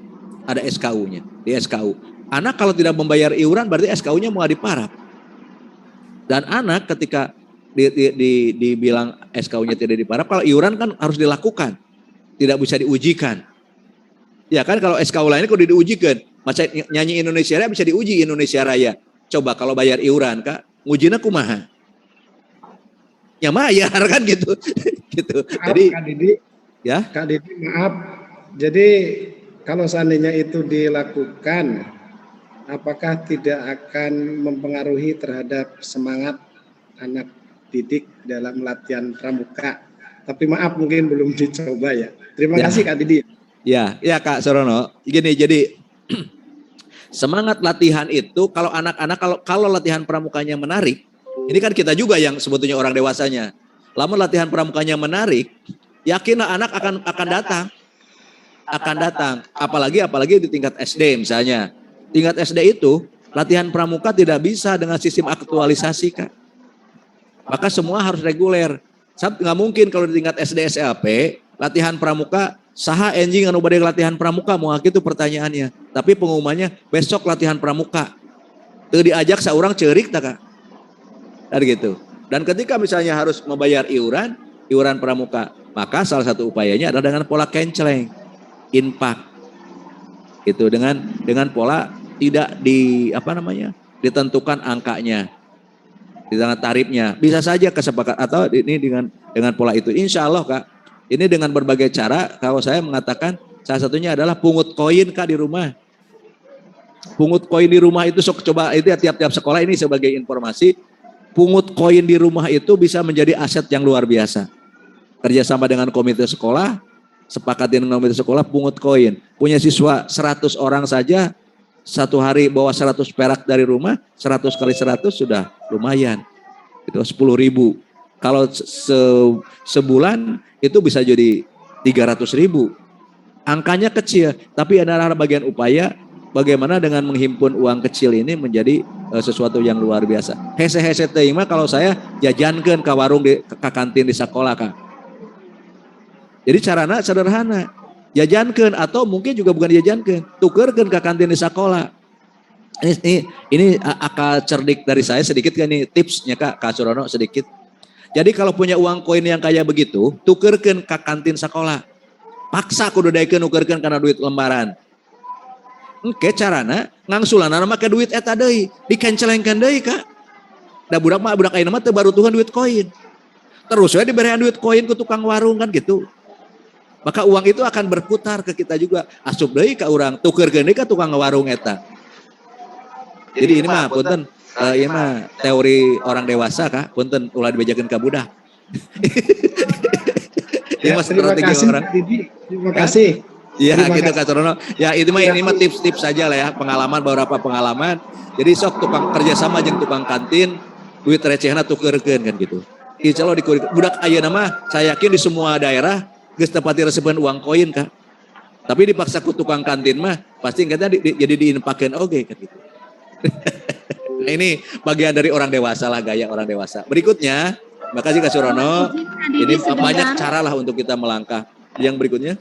Ada SKU-nya di SKU. Anak kalau tidak membayar iuran berarti SKU-nya mau diparap. Dan anak ketika dibilang SKU-nya tidak diparap, kalau iuran kan harus dilakukan, tidak bisa diujikan. Ya kan kalau SKU lainnya kalau diujikan, masa nyanyi Indonesia Raya bisa diuji Indonesia Raya. Coba kalau bayar iuran Kak, ngujina kumaha? Ya bayar kan gitu. Gitu. Maaf, Jadi Kak Didi, ya. Kak Didi maaf. Jadi kalau seandainya itu dilakukan, apakah tidak akan mempengaruhi terhadap semangat anak didik dalam latihan pramuka? Tapi maaf mungkin belum dicoba ya. Terima kasih Kak Didi. Ya Kak Surono. Gini, jadi semangat latihan itu kalau anak-anak kalau latihan pramukanya menarik, ini kan kita juga yang sebetulnya orang dewasanya. Lamun latihan pramukanya menarik, yakinlah anak akan datang. Apalagi di tingkat SD misalnya. Tingkat SD itu latihan pramuka tidak bisa dengan sistem aktualisasi, Kak. Maka semua harus reguler. Nggak mungkin kalau di tingkat SD SLP latihan pramuka saha enjing anu bade latihan pramuka mau gitu pertanyaannya. Tapi pengumumannya besok latihan pramuka. Teu diajak saurang ceurik tak, Kak. Dan gitu. Dan ketika misalnya harus membayar iuran pramuka, maka salah satu upayanya adalah dengan pola kenceleng, infak. Itu dengan pola tidak ditentukan angkanya. Di tengah tarifnya bisa saja kesepakatan atau ini dengan pola itu, insya Allah Kak, ini dengan berbagai cara. Kalau saya mengatakan salah satunya adalah pungut koin Kak di rumah. Pungut koin di rumah itu coba itu ya, tiap-tiap sekolah ini sebagai informasi, pungut koin di rumah itu bisa menjadi aset yang luar biasa. Kerjasama dengan komite sekolah, sepakatin dengan komite sekolah, pungut koin. Punya siswa 100 orang saja, satu hari bawa 100 perak dari rumah, 100 kali 100 sudah lumayan. Itu 10.000. Kalau sebulan itu bisa jadi 300.000. Angkanya kecil, tapi adalah bagian upaya bagaimana dengan menghimpun uang kecil ini menjadi sesuatu yang luar biasa. Hese-hese teh mah kalau saya jajankeun ka warung ka kantin di sekolah, Kak. Jadi carana sederhana. Jajankeun atau mungkin juga bukan jajankeun, tukerkeun ke kantin di sekolah. Ini akal cerdik dari saya sedikit kan nih tipsnya Kak Surono sedikit. Jadi kalau punya uang koin yang kayak begitu, tukerkeun ke kantin sekolah. Paksa kudu daekeun nukerkeun karena duit lembaran. Engke carana ngangsulanana make duit eta deui, dikencelengkeun deui Kak. Da budak ayeuna mah teu barutuhan duit koin. Terus we diberian duit koin ke tukang warung kan gitu. Maka uang itu akan berputar ke kita juga. Asup deui ka urang, tukeurkeun deui ka tukang warung eta. Jadi ini mah punten ini mah teori orang dewasa Kak, punten ulah dibejakeun ka budak. Ini mah strategi orang. Terima kasih. Iya gitu Kak Surono. Ya ini mah tips-tips saja lah ya, beberapa pengalaman. Jadi sok tukang kerjasama jeung tukang kantin, duit recehna tukeurkeun kan gitu. Insya Allah budak ayeuna mah saya yakin di semua daerah geus tepati resepan uang koin Kak. Tapi dipaksa ku tukang kantin mah pasti katanya jadi diinpakeun oge kan gitu. Nah, ini bagian dari orang dewasa lah, gaya orang dewasa. Berikutnya, makasih Kak Surono. Ini banyak cara lah untuk kita melangkah. Yang berikutnya.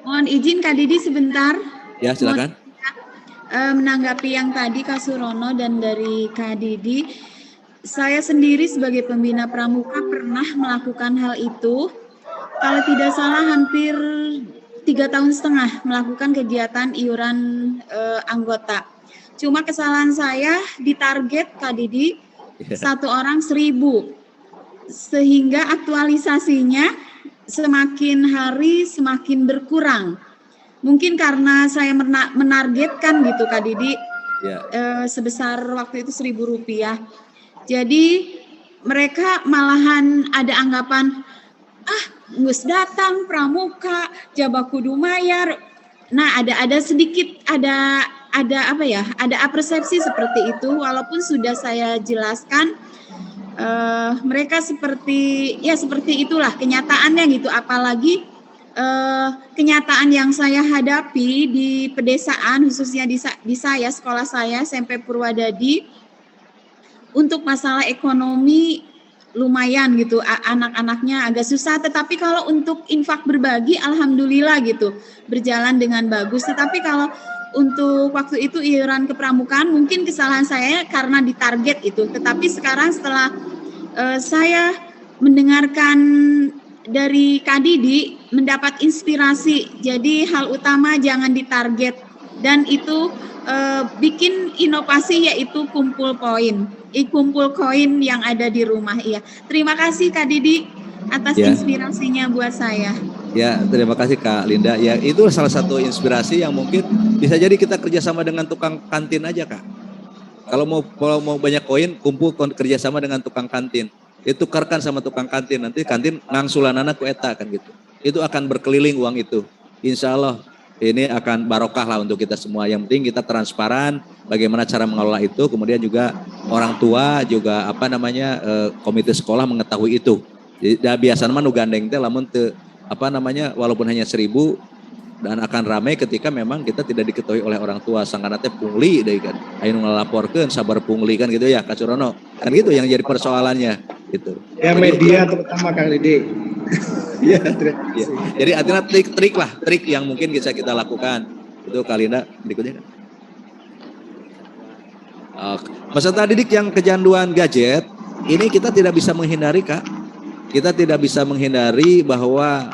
Mohon izin Kak Didi sebentar. Ya silakan. Menanggapi yang tadi Kak Surono dan dari Kak Didi, saya sendiri sebagai pembina pramuka pernah melakukan hal itu. Kalau tidak salah hampir 3,5 tahun melakukan kegiatan iuran anggota. Cuma kesalahan saya ditarget Kak Didi, satu orang 1.000. Sehingga aktualisasinya semakin hari semakin berkurang. Mungkin karena saya menargetkan gitu Kak Didi, sebesar waktu itu Rp1.000. Jadi mereka malahan ada anggapan, ngus datang pramuka, jabah kudu mayar. Nah ada sedikit ada persepsi seperti itu, walaupun sudah saya jelaskan. Mereka seperti itulah kenyataannya gitu. Apalagi kenyataan yang saya hadapi di pedesaan, khususnya di sekolah saya SMP Purwadadi, untuk masalah ekonomi lumayan gitu, anak-anaknya agak susah. Tetapi kalau untuk infak berbagi, alhamdulillah gitu, berjalan dengan bagus. Tetapi kalau untuk waktu itu iuran kepramukaan, mungkin kesalahan saya karena ditarget itu. Tetapi sekarang setelah saya mendengarkan dari Kak Didi, mendapat inspirasi. Jadi hal utama jangan ditarget, dan itu bikin inovasi, yaitu kumpul koin yang ada di rumah. Iya. Terima kasih Kak Didi atas inspirasinya buat saya. Ya, terima kasih Kak Linda. Ya, itu salah satu inspirasi yang mungkin bisa jadi kita kerjasama dengan tukang kantin aja Kak. Kalau mau banyak koin, kumpul kerjasama dengan tukang kantin. Tukarkan sama tukang kantin, nanti kantin ngangsulanana ku eta kan gitu. Itu akan berkeliling uang itu. Insya Allah ini akan barokah lah untuk kita semua. Yang penting kita transparan bagaimana cara mengelola itu, kemudian juga orang tua juga komite sekolah mengetahui itu. Jadi biasanya mah nu gandeng teh lamun teu walaupun hanya 1.000 dan akan ramai ketika memang kita tidak diketahui oleh orang tua. Sangkana teh pungli deui kan. Aya nu ngalaporkeun sabar pungli kan gitu ya Kak Surono. Kan gitu yang jadi persoalannya gitu. Ya media terutama Kang Didi. Ya, terima Ya. kasih. Jadi artinya trik yang mungkin bisa kita lakukan. Itu Kalinda berikutnya. Peserta didik yang kecanduan gadget, ini kita tidak bisa menghindari Kak. Kita tidak bisa menghindari bahwa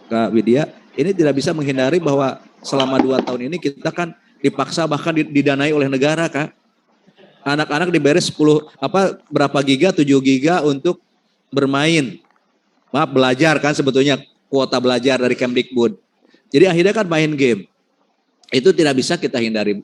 Kak Widya, ini tidak bisa menghindari bahwa selama 2 tahun ini kita kan dipaksa bahkan didanai oleh negara Kak. Anak-anak diberi berapa giga, 7 giga untuk bermain. Belajar kan sebetulnya kuota belajar dari Kemdikbud. Jadi akhirnya kan main game. Itu tidak bisa kita hindari,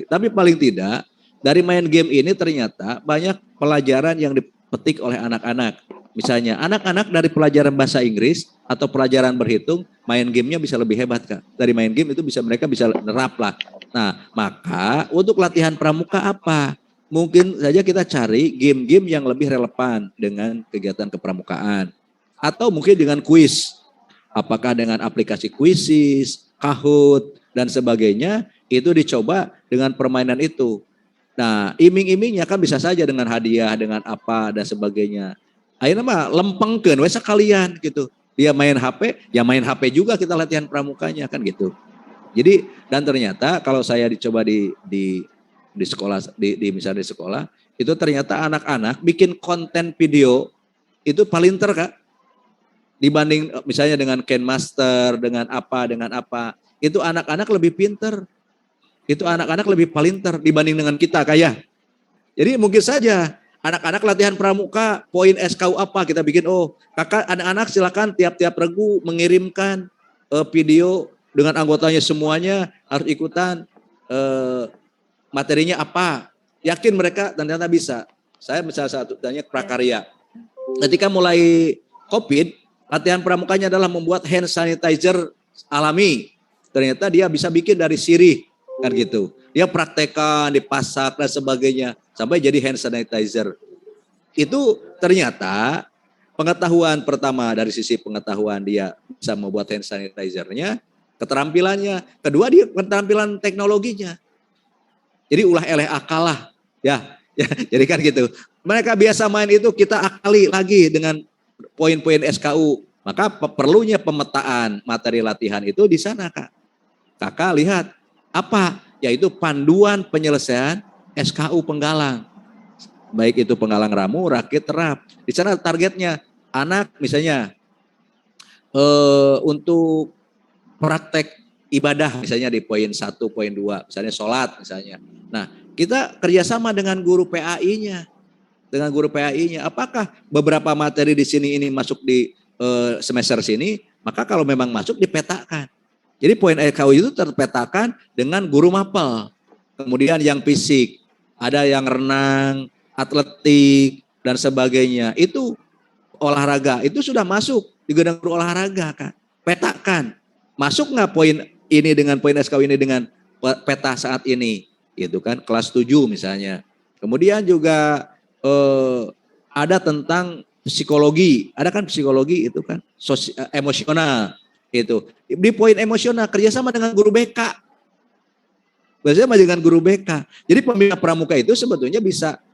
Tapi paling tidak dari main game ini ternyata banyak pelajaran yang dipetik oleh anak-anak. Misalnya anak-anak dari pelajaran bahasa Inggris atau pelajaran berhitung, main gamenya bisa lebih hebat Kak. Dari main game itu mereka bisa nerap lah. Nah maka untuk latihan pramuka apa? Mungkin saja kita cari game-game yang lebih relevan dengan kegiatan kepramukaan. Atau mungkin dengan kuis. Apakah dengan aplikasi Quizizz, Kahoot, dan sebagainya, itu dicoba dengan permainan itu. Nah, iming-imingnya kan bisa saja dengan hadiah, dengan apa, dan sebagainya. Akhirnya mah lempengkeun we sekalian gitu. Dia main HP, ya main HP juga kita latihan pramukanya kan gitu. Jadi, dan ternyata kalau saya dicoba di sekolah, misalnya di sekolah, itu ternyata anak-anak bikin konten video itu paling Kak. Dibanding misalnya dengan Kenmaster, dengan apa, itu anak-anak lebih pinter. Itu anak-anak lebih palinter dibanding dengan kita kayak. Jadi mungkin saja anak-anak latihan pramuka, poin SKU apa kita bikin, kakak anak-anak silakan tiap-tiap regu mengirimkan video dengan anggotanya semuanya harus ikutan materinya apa. Yakin mereka ternyata bisa. Saya misalnya satunya prakarya. Ketika mulai COVID, latihan pramukanya adalah membuat hand sanitizer alami. Ternyata dia bisa bikin dari sirih kan gitu. Dia praktekkan, dipasak dan sebagainya sampai jadi hand sanitizer. Itu ternyata pengetahuan pertama dari sisi pengetahuan dia bisa membuat hand sanitizer-nya, keterampilannya. Kedua dia keterampilan teknologinya. Jadi ulah eleh akal lah. Ya, jadi kan gitu. Mereka biasa main itu kita akali lagi dengan poin-poin SKU. Maka perlunya pemetaan materi latihan itu di sana Kak. Kakak lihat apa? Yaitu panduan penyelesaian SKU penggalang. Baik itu penggalang ramu, rakit, terap. Di sana targetnya anak misalnya untuk praktek ibadah misalnya di poin 1, poin 2. Misalnya sholat misalnya. Nah kita kerjasama dengan guru PAI-nya. Dengan guru PAI-nya. Apakah beberapa materi di sini ini masuk di semester sini, maka kalau memang masuk dipetakan. Jadi poin SKU itu terpetakan dengan guru mapel. Kemudian yang fisik, ada yang renang, atletik, dan sebagainya. Itu olahraga, itu sudah masuk di gudang guru olahraga Kak. Petakan, masuk nggak poin ini dengan poin SKU ini dengan peta saat ini. Gitu kan, kelas 7 misalnya. Kemudian juga ada tentang psikologi, ada kan psikologi itu kan emosional itu di poin emosional kerjasama dengan guru BK, biasanya dengan guru BK. Jadi pembina pramuka itu sebetulnya bisa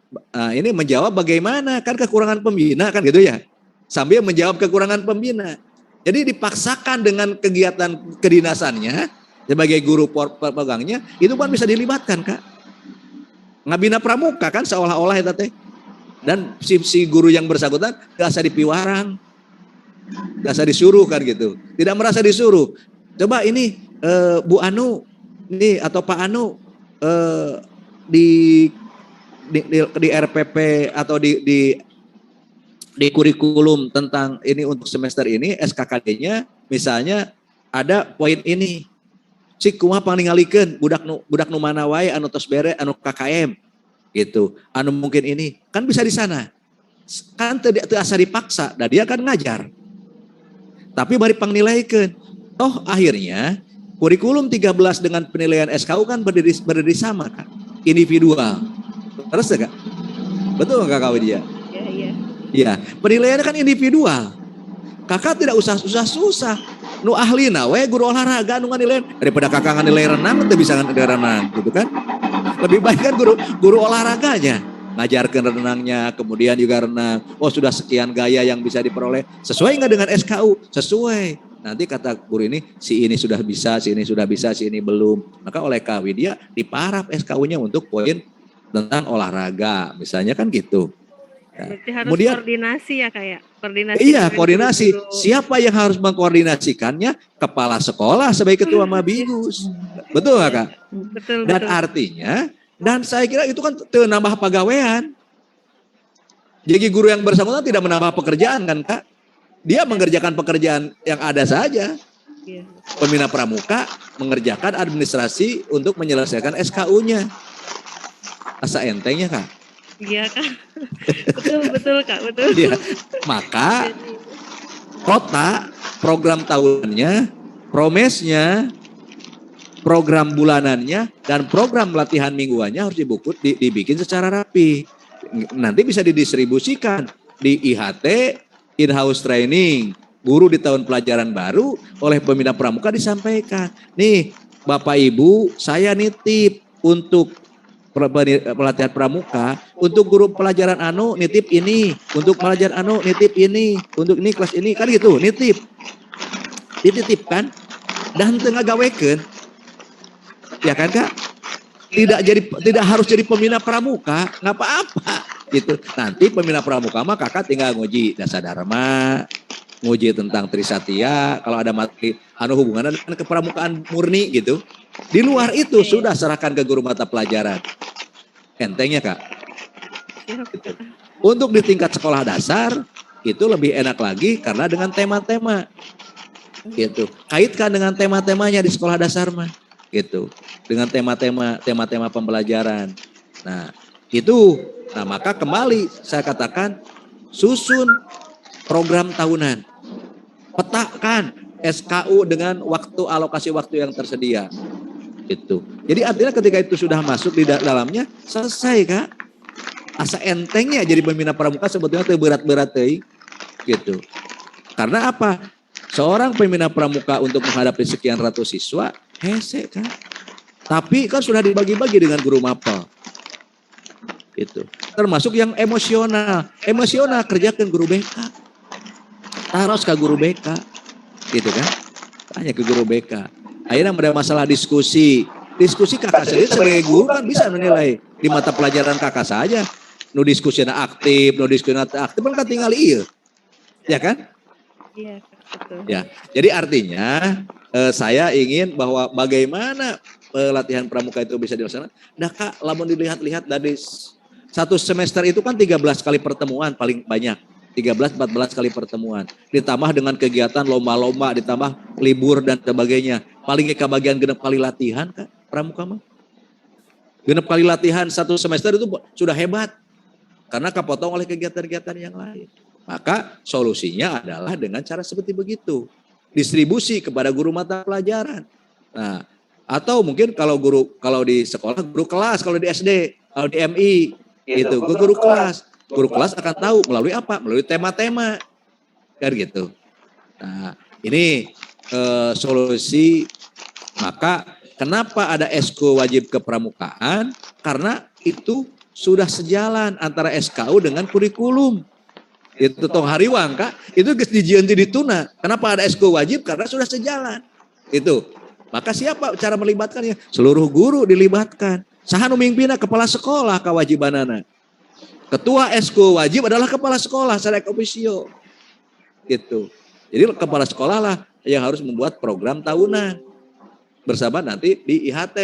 ini menjawab bagaimana kan kekurangan pembina kan gitu ya, sambil menjawab kekurangan pembina. Jadi dipaksakan dengan kegiatan kedinasannya sebagai guru pegangnya itu kan bisa dilibatkan Kak. Ngabina pramuka kan seolah-olah itu teh. Dan si guru yang bersangkutan gak usah dipiwarang, gak usah disuruh kan gitu. Tidak merasa disuruh. Coba ini Bu Anu nih atau Pak Anu di RPP atau di kurikulum tentang ini untuk semester ini SKKD-nya misalnya ada poin ini. Cik kumaha paninggalikeun budak nu mana wae anu tos bere anu KKM. Gitu, anu mungkin ini kan bisa di sana, kan teu asa dipaksa, dan dia kan ngajar, tapi bari pangnilaikeun. Toh akhirnya Kurikulum 13 dengan penilaian SKU kan berdiri sama kan, individual. Terus ya Kak? Betul nggak Kak Widya? Iya. Iya, penilaiannya kan individual. Kakak tidak usah susah-susah. Nu ahlina we guru olahraga nu nganilai daripada kakak nganilai renang teu bisa nganilai renang gitu kan. Lebih baik kan guru olahraganya ngajarkan renangnya, kemudian juga renang. Oh sudah sekian gaya yang bisa diperoleh, sesuai nggak dengan SKU? Sesuai. Nanti kata guru ini, si ini sudah bisa, si ini sudah bisa, si ini belum. Maka oleh Kak Widya diparaf SKU-nya untuk poin tentang olahraga, misalnya kan gitu. Ya. Berarti harus Kemudian koordinasi ya kayak koordinasi. iya, dengan koordinasi. guru-guru. Siapa yang harus mengkoordinasikannya? Kepala sekolah sebagai ketua Mabingus. Betul nggak Kak? Betul. Dan artinya, dan saya kira itu kan nambah pegawaian. Jadi guru yang bersangkutan tidak menambah pekerjaan kan Kak? Dia mengerjakan pekerjaan yang ada saja. Iya. Pembina pramuka mengerjakan administrasi untuk menyelesaikan SKU-nya. Asa entengnya Kak. Iya Kak. betul Kak, betul. Ya, maka kota, program tahunannya, promesnya, program bulanannya, dan program latihan mingguannya harus dibikin secara rapi. Nanti bisa didistribusikan di IHT, in-house training, guru di tahun pelajaran baru, oleh pembina pramuka disampaikan. Nih Bapak Ibu, saya nitip untuk pelatihan pramuka, untuk guru pelajaran anu nitip ini, untuk pelajaran anu nitip ini, untuk ini kelas ini, kan gitu, nitip. Dititipkan dan tengah gawekeun. Ya kan Kak? Tidak harus jadi pembina pramuka, nggak apa-apa gitu. Nanti pembina pramuka mah kakak tinggal nguji dasar dharma, nguji tentang Trisatya, kalau ada materi anu hubungan dengan kepramukaan murni gitu. Di luar itu sudah serahkan ke guru mata pelajaran. Entengnya Kak. Gitu. Untuk di tingkat sekolah dasar itu lebih enak lagi karena dengan tema-tema. Gitu. Kaitkan dengan tema-temanya di sekolah dasar mah. Gitu. Dengan tema-tema pembelajaran. Nah, itu. Nah, maka kembali saya katakan susun program tahunan. Petakan SKU dengan alokasi waktu yang tersedia. Itu. Jadi artinya ketika itu sudah masuk di dalamnya, selesai Kak. Asa entengnya jadi pembina pramuka sebetulnya teu berat-berat teuing gitu. Karena apa? Seorang pembina pramuka untuk menghadapi sekian ratus siswa, hese Kak. Tapi kan sudah dibagi-bagi dengan guru mapel. Gitu. Termasuk yang emosional. Emosional kerjakan guru BK. Taros ke guru BK. Gitu kan? Tanya ke guru BK. Akhirnya ada masalah diskusi. Diskusi kakak sendiri sebagai guru kan bisa menilai di mata pelajaran kakak saja. Nu diskusinya aktif, nu diskusinya aktif kan tinggal iya. Ya kan? Iya, betul. Ya. Jadi artinya saya ingin bahwa bagaimana pelatihan pramuka itu bisa dilaksanakan. Nah Kak, lamun dilihat-lihat dari satu semester itu kan 13 kali pertemuan paling banyak. 13-14 kali pertemuan. Ditambah dengan kegiatan lomba-lomba, ditambah libur dan sebagainya. Paling ke bagian genep kali latihan Kak, pramuka mah. Genep kali latihan satu semester itu sudah hebat. Karena kepotong oleh kegiatan-kegiatan yang lain. Maka solusinya adalah dengan cara seperti begitu. Distribusi kepada guru mata pelajaran. Nah, atau mungkin kalau di sekolah guru kelas, kalau di SD, kalau di MI, itu guru kelas. Guru kelas akan tahu melalui apa? Melalui tema-tema. Kan gitu. Nah, ini solusi. Maka kenapa ada SKU wajib kepramukaan? Karena itu sudah sejalan antara SKU dengan kurikulum. Itu tong hariwang Kak. Itu geus dijieun di tuna. Kenapa ada SKU wajib? Karena sudah sejalan. Itu. Maka siapa cara melibatkannya? Seluruh guru dilibatkan. Saha nu mimpina kepala sekolah kewajibanana. Ketua SKU wajib adalah kepala sekolah secara ex officio. Gitu. Jadi kepala sekolah lah yang harus membuat program tahunan. Bersama nanti di IHT.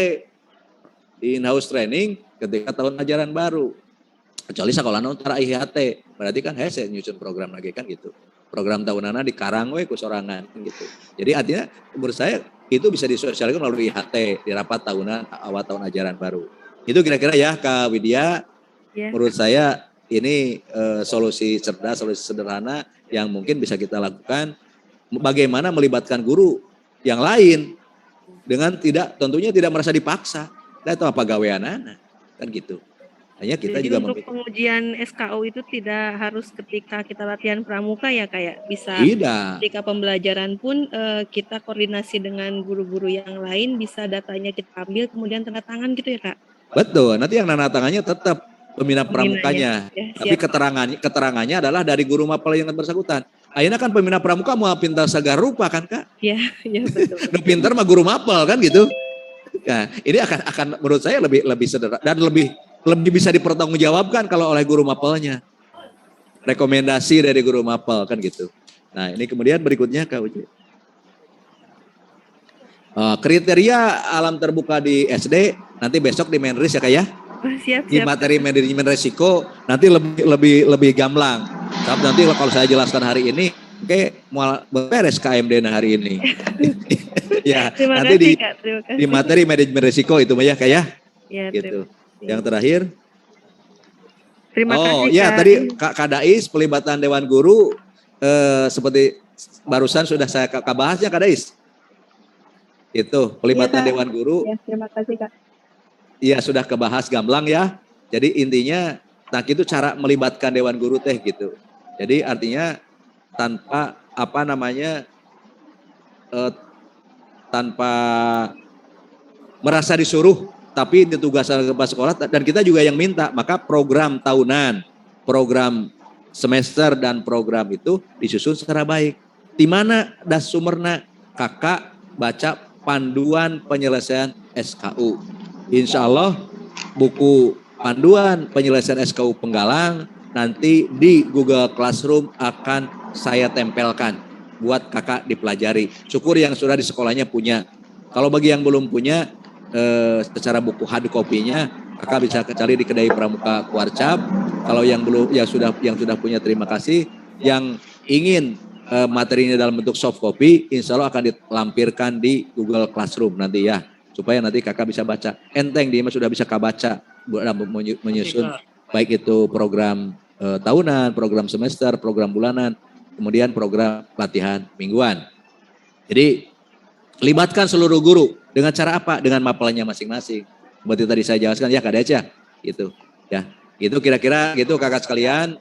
Di in-house training ketika tahun ajaran baru. Kecuali sekolah antara IHT. Berarti kan hese nyusun program lagi kan gitu. Program tahunannya di karang we ku sorangan gitu. Jadi artinya menurut saya itu bisa disosialisasikan melalui IHT. Di rapat tahunan awal tahun ajaran baru. Itu kira-kira ya Kak Widya. Ya. Menurut saya ini solusi cerdas, solusi sederhana yang mungkin bisa kita lakukan. Bagaimana melibatkan guru yang lain dengan tentunya tidak merasa dipaksa. Dan itu apa gaweanana kan gitu. Hanya kita Jadi juga untuk pengujian SKU itu tidak harus ketika kita latihan pramuka ya kayak bisa tidak. ketika pembelajaran pun kita koordinasi dengan guru-guru yang lain, bisa datanya kita ambil kemudian tanda tangan gitu ya Kak? Betul, nanti yang nanda tangannya tetap pembina pramukanya. Ya, Tapi siap. keterangannya adalah dari guru mapel yang bersangkutan. Akhirnya kan pembina pramuka mau pintar segar rupa kan Kak? Ya, ya betul. Nu pintar mah guru mapel kan gitu. Nah, ini akan menurut saya lebih sederhana dan lebih bisa dipertanggungjawabkan kalau oleh guru mapelnya. Rekomendasi dari guru mapel kan gitu. Nah, ini kemudian berikutnya Kak Uji. Kriteria alam terbuka di SD nanti besok di Menris ya Kak ya. Siap, Di siap. materi manajemen resiko nanti lebih gamblang. Tapi nanti kalau saya jelaskan hari ini, oke, mau beres KMD hari ini. Ya, Terima nanti kasih Kak, terima kasih. di materi manajemen resiko itu ya Kak ya. Ya, Gitu. terima kasih. Yang terakhir. Terima kasih Iya Kak. tadi Kak Dais pelibatan Dewan Guru seperti barusan sudah saya bahasnya Kak Dais. Itu pelibatan Iya, Kak. Dewan Guru. Ya, terima kasih Kak. Iya sudah kebahas gamblang ya. Jadi intinya nah itu cara melibatkan Dewan Guru teh gitu. Jadi artinya tanpa tanpa merasa disuruh, tapi ditugaskan ke sekolah dan kita juga yang minta. Maka program tahunan, program semester dan program itu disusun secara baik. Di mana das sumerna kakak baca panduan penyelesaian SKU. Insya Allah buku panduan penyelesaian SKU Penggalang nanti di Google Classroom akan saya tempelkan buat kakak dipelajari. Syukur yang sudah di sekolahnya punya. Kalau bagi yang belum punya secara buku hard copy-nya kakak bisa cari di kedai Pramuka Kuarcap. Kalau yang belum yang sudah punya terima kasih. Yang ingin materinya dalam bentuk soft copy insya Allah akan dilampirkan di Google Classroom nanti ya. Supaya nanti kakak bisa baca. Enteng dia sudah bisa baca menyusun baik itu program tahunan, program semester, program bulanan, kemudian program latihan mingguan. Jadi libatkan seluruh guru dengan cara apa? Dengan mapelnya masing-masing. Seperti tadi saya jelaskan ya Kak Deca gitu. Ya, itu kira-kira gitu kakak sekalian.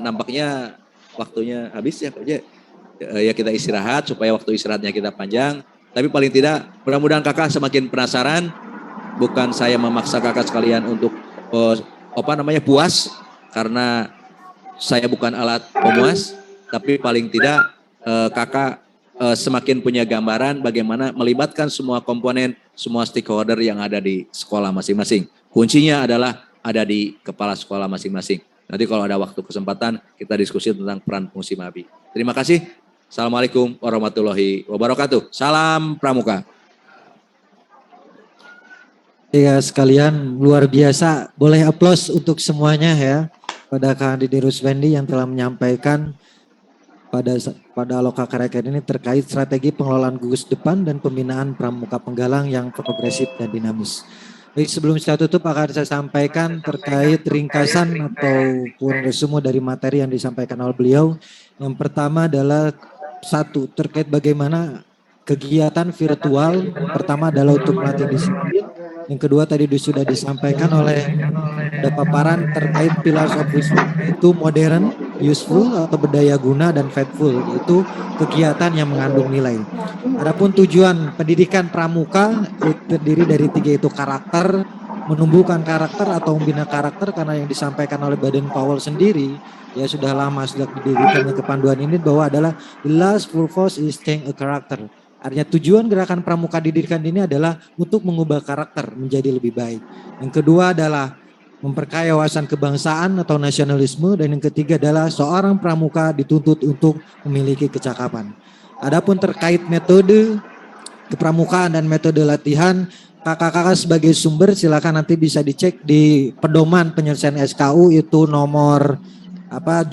Nampaknya waktunya habis ya Kak Deca. Ya kita istirahat supaya waktu istirahatnya kita panjang. Tapi paling tidak mudah-mudahan kakak semakin penasaran. Bukan saya memaksa kakak sekalian untuk puas karena saya bukan alat pemuas, tapi paling tidak kakak semakin punya gambaran bagaimana melibatkan semua komponen, semua stakeholder yang ada di sekolah masing-masing. Kuncinya adalah ada di kepala sekolah masing-masing. Nanti kalau ada waktu kesempatan kita diskusi tentang peran fungsi MABI. Terima kasih. Assalamualaikum warahmatullahi wabarakatuh. Salam Pramuka. Ya sekalian luar biasa, boleh aplaus untuk semuanya ya pada Kang Didi Ruswendi yang telah menyampaikan pada Loka Kareken ini terkait strategi pengelolaan gugus depan dan pembinaan Pramuka Penggalang yang progresif dan dinamis. Baik, sebelum saya tutup akan saya sampaikan terkait ringkasan ataupun resume dari materi yang disampaikan oleh beliau. Yang pertama adalah satu terkait bagaimana kegiatan virtual. Pertama adalah untuk melatih disiplin. Yang kedua tadi sudah disampaikan oleh ada paparan terkait pillars of wisdom, itu modern, useful atau berdaya guna, dan faithful, yaitu kegiatan yang mengandung nilai. Adapun tujuan pendidikan pramuka terdiri dari 3 itu karakter, menumbuhkan karakter atau membina karakter, karena yang disampaikan oleh Baden Powell sendiri ya sudah lama sejak didirikan kepanduan ini bahwa adalah the last purpose is change a character. Artinya tujuan gerakan pramuka didirikan ini adalah untuk mengubah karakter menjadi lebih baik. Yang kedua adalah memperkaya wawasan kebangsaan atau nasionalisme, dan yang ketiga adalah seorang pramuka dituntut untuk memiliki kecakapan. Adapun terkait metode kepramukaan dan metode latihan, kakak-kakak sebagai sumber silakan nanti bisa dicek di pedoman penyelesaian SKU itu nomor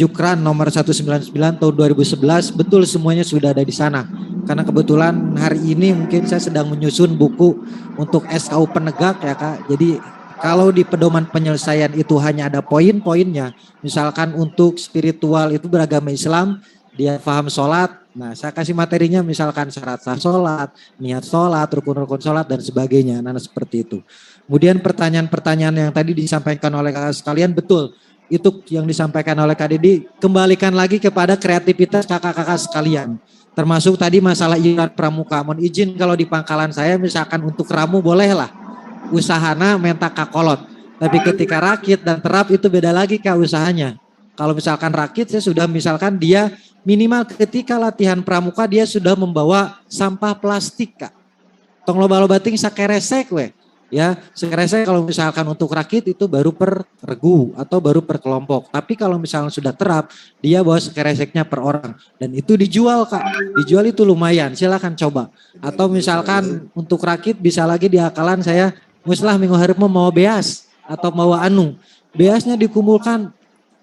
Jukran nomor 199 tahun 2011, betul semuanya sudah ada di sana. Karena kebetulan hari ini mungkin saya sedang menyusun buku untuk SKU penegak ya Kak. Jadi kalau di pedoman penyelesaian itu hanya ada poin-poinnya, misalkan untuk spiritual itu beragama Islam, dia paham sholat, Nah, saya kasih materinya misalkan syarat sah sholat, niat sholat, rukun-rukun sholat, dan sebagainya. Nah, seperti itu. Kemudian pertanyaan-pertanyaan yang tadi disampaikan oleh kakak sekalian, betul. Itu yang disampaikan oleh Kak Didi, kembalikan lagi kepada kreativitas kakak-kakak sekalian. Termasuk tadi masalah iuran pramuka. Mohon izin kalau di pangkalan saya misalkan untuk ramu bolehlah. Usahana menta kakolot. Tapi ketika rakit dan terap itu beda lagi Kak usahanya. Kalau misalkan rakit saya sudah misalkan dia minimal ketika latihan pramuka dia sudah membawa sampah plastik Kak. Tong loba-loba ting sakeresek we. Ya, sakeresek kalau misalkan untuk rakit itu baru per regu atau baru per kelompok. Tapi kalau misalkan sudah terap, dia bawa sakereseknya per orang dan itu dijual Kak. Dijual itu lumayan, silakan coba. Atau misalkan untuk rakit bisa lagi diakalan saya muslah minggu hari mau beas atau mau anu. Beasnya dikumpulkan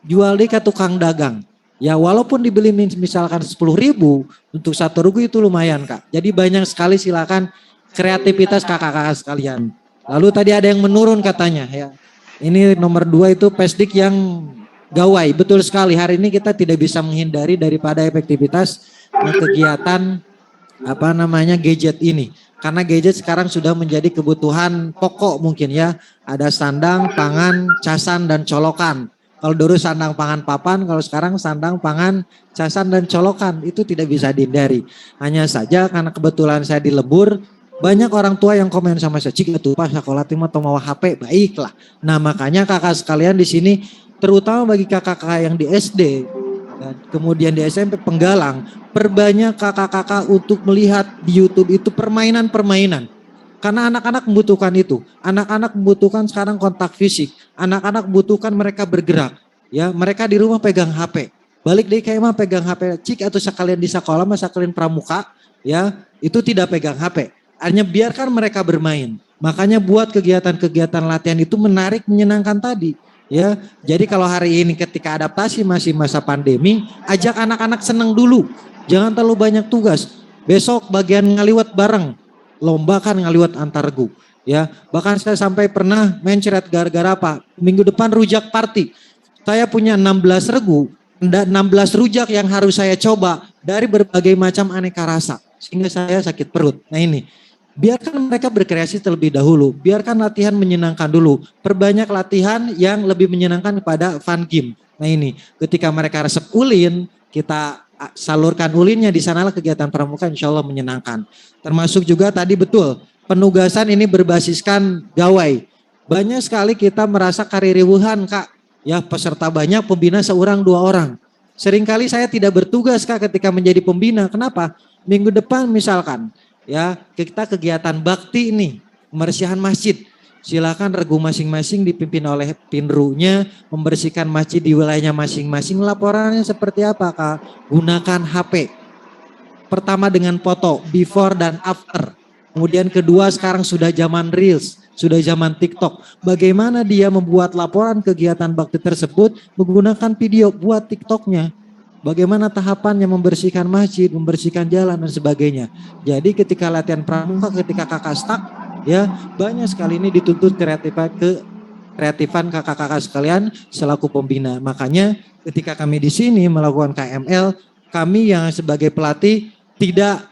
jual di ke tukang dagang. Ya walaupun dibeli misalkan 10.000 untuk 1 regu itu lumayan Kak. Jadi banyak sekali silakan kreativitas kakak-kakak sekalian. Lalu tadi ada yang menurun katanya ya. Ini nomor 2 itu pesdik yang gawai. Betul sekali hari ini kita tidak bisa menghindari daripada efektivitas kegiatan gadget ini. Karena gadget sekarang sudah menjadi kebutuhan pokok mungkin ya. Ada sandang, pangan, casan, dan colokan. Kalau dulu sandang, pangan, papan, kalau sekarang sandang, pangan, casan, dan colokan. Itu tidak bisa dihindari. Hanya saja karena kebetulan saya di Lebur, banyak orang tua yang komen sama saya, "Cik atuh pas sekolah timah atau mau HP." Baiklah. Nah makanya kakak sekalian di sini, terutama bagi kakak-kakak yang di SD, dan kemudian di SMP Penggalang, perbanyak kakak-kakak untuk melihat di YouTube itu permainan-permainan. Karena anak-anak membutuhkan itu. Anak-anak membutuhkan sekarang kontak fisik. Anak-anak membutuhkan mereka bergerak. Ya, mereka di rumah pegang HP. Balik deh kayak mah pegang HP. Cik atau sekalian di sekolah mah sekalian pramuka, ya, itu tidak pegang HP. Hanya biarkan mereka bermain. Makanya buat kegiatan-kegiatan latihan itu menarik, menyenangkan tadi. Ya, jadi kalau hari ini ketika adaptasi masih masa pandemi, ajak anak-anak senang dulu. Jangan terlalu banyak tugas. Besok bagian ngaliwat bareng. Lomba kan ngaliwat antar regu. Ya, bahkan saya sampai pernah mencret gara-gara apa? Minggu depan rujak party. Saya punya 16 regu, 16 rujak yang harus saya coba dari berbagai macam aneka rasa. Sehingga saya sakit perut. Nah ini, biarkan mereka berkreasi terlebih dahulu. Biarkan latihan menyenangkan dulu. Perbanyak latihan yang lebih menyenangkan kepada fun game. Nah ini, ketika mereka resep ulin, kita salurkan ulinnya di sanalah kegiatan pramuka insya Allah menyenangkan. Termasuk juga tadi betul, penugasan ini berbasiskan gawai. Banyak sekali kita merasa kaririwuhan Kak. Ya peserta banyak, pembina seorang 2 orang. Seringkali saya tidak bertugas Kak ketika menjadi pembina. Kenapa? Minggu depan misalkan ya kita kegiatan bakti ini, pembersihan masjid. Silakan regu masing-masing dipimpin oleh pinrunya membersihkan masjid di wilayahnya masing-masing. Laporannya seperti apa Kak? Gunakan HP. Pertama dengan foto before dan after. Kemudian kedua sekarang sudah zaman Reels, sudah zaman TikTok. Bagaimana dia membuat laporan kegiatan bakti tersebut menggunakan video buat TikToknya. Bagaimana tahapannya membersihkan masjid, membersihkan jalan dan sebagainya. Jadi ketika latihan pramuka, ketika kakak stuck, ya banyak sekali ini dituntut kreatifan kakak-kakak sekalian selaku pembina. Makanya ketika kami di sini melakukan KML, kami yang sebagai pelatih tidak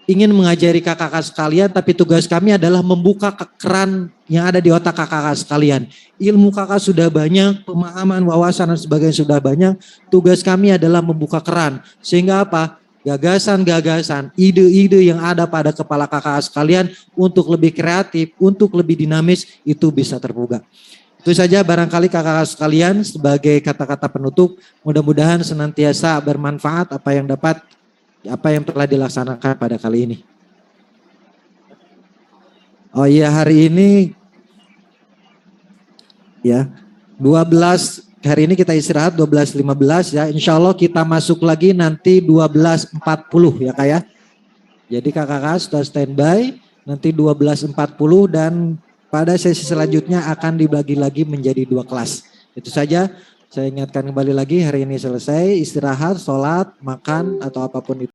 ingin mengajari kakak-kakak sekalian, tapi tugas kami adalah membuka keran yang ada di otak kakak-kakak sekalian. Ilmu kakak sudah banyak, pemahaman, wawasan dan sebagainya sudah banyak. Tugas kami adalah membuka keran. Sehingga apa? Gagasan-gagasan, ide-ide yang ada pada kepala kakak sekalian untuk lebih kreatif, untuk lebih dinamis itu bisa terbuka. Itu saja barangkali kakak sekalian sebagai kata-kata penutup. Mudah-mudahan senantiasa bermanfaat apa yang telah dilaksanakan pada kali ini. Oh iya hari ini ya 12 hari ini kita istirahat 12.15 ya. Insya Allah kita masuk lagi nanti 12.40 ya Kak ya. Jadi kakak sudah standby nanti 12.40 dan pada sesi selanjutnya akan dibagi lagi menjadi 2 kelas. Itu saja. Saya ingatkan kembali lagi hari ini selesai istirahat, sholat, makan atau apapun itu.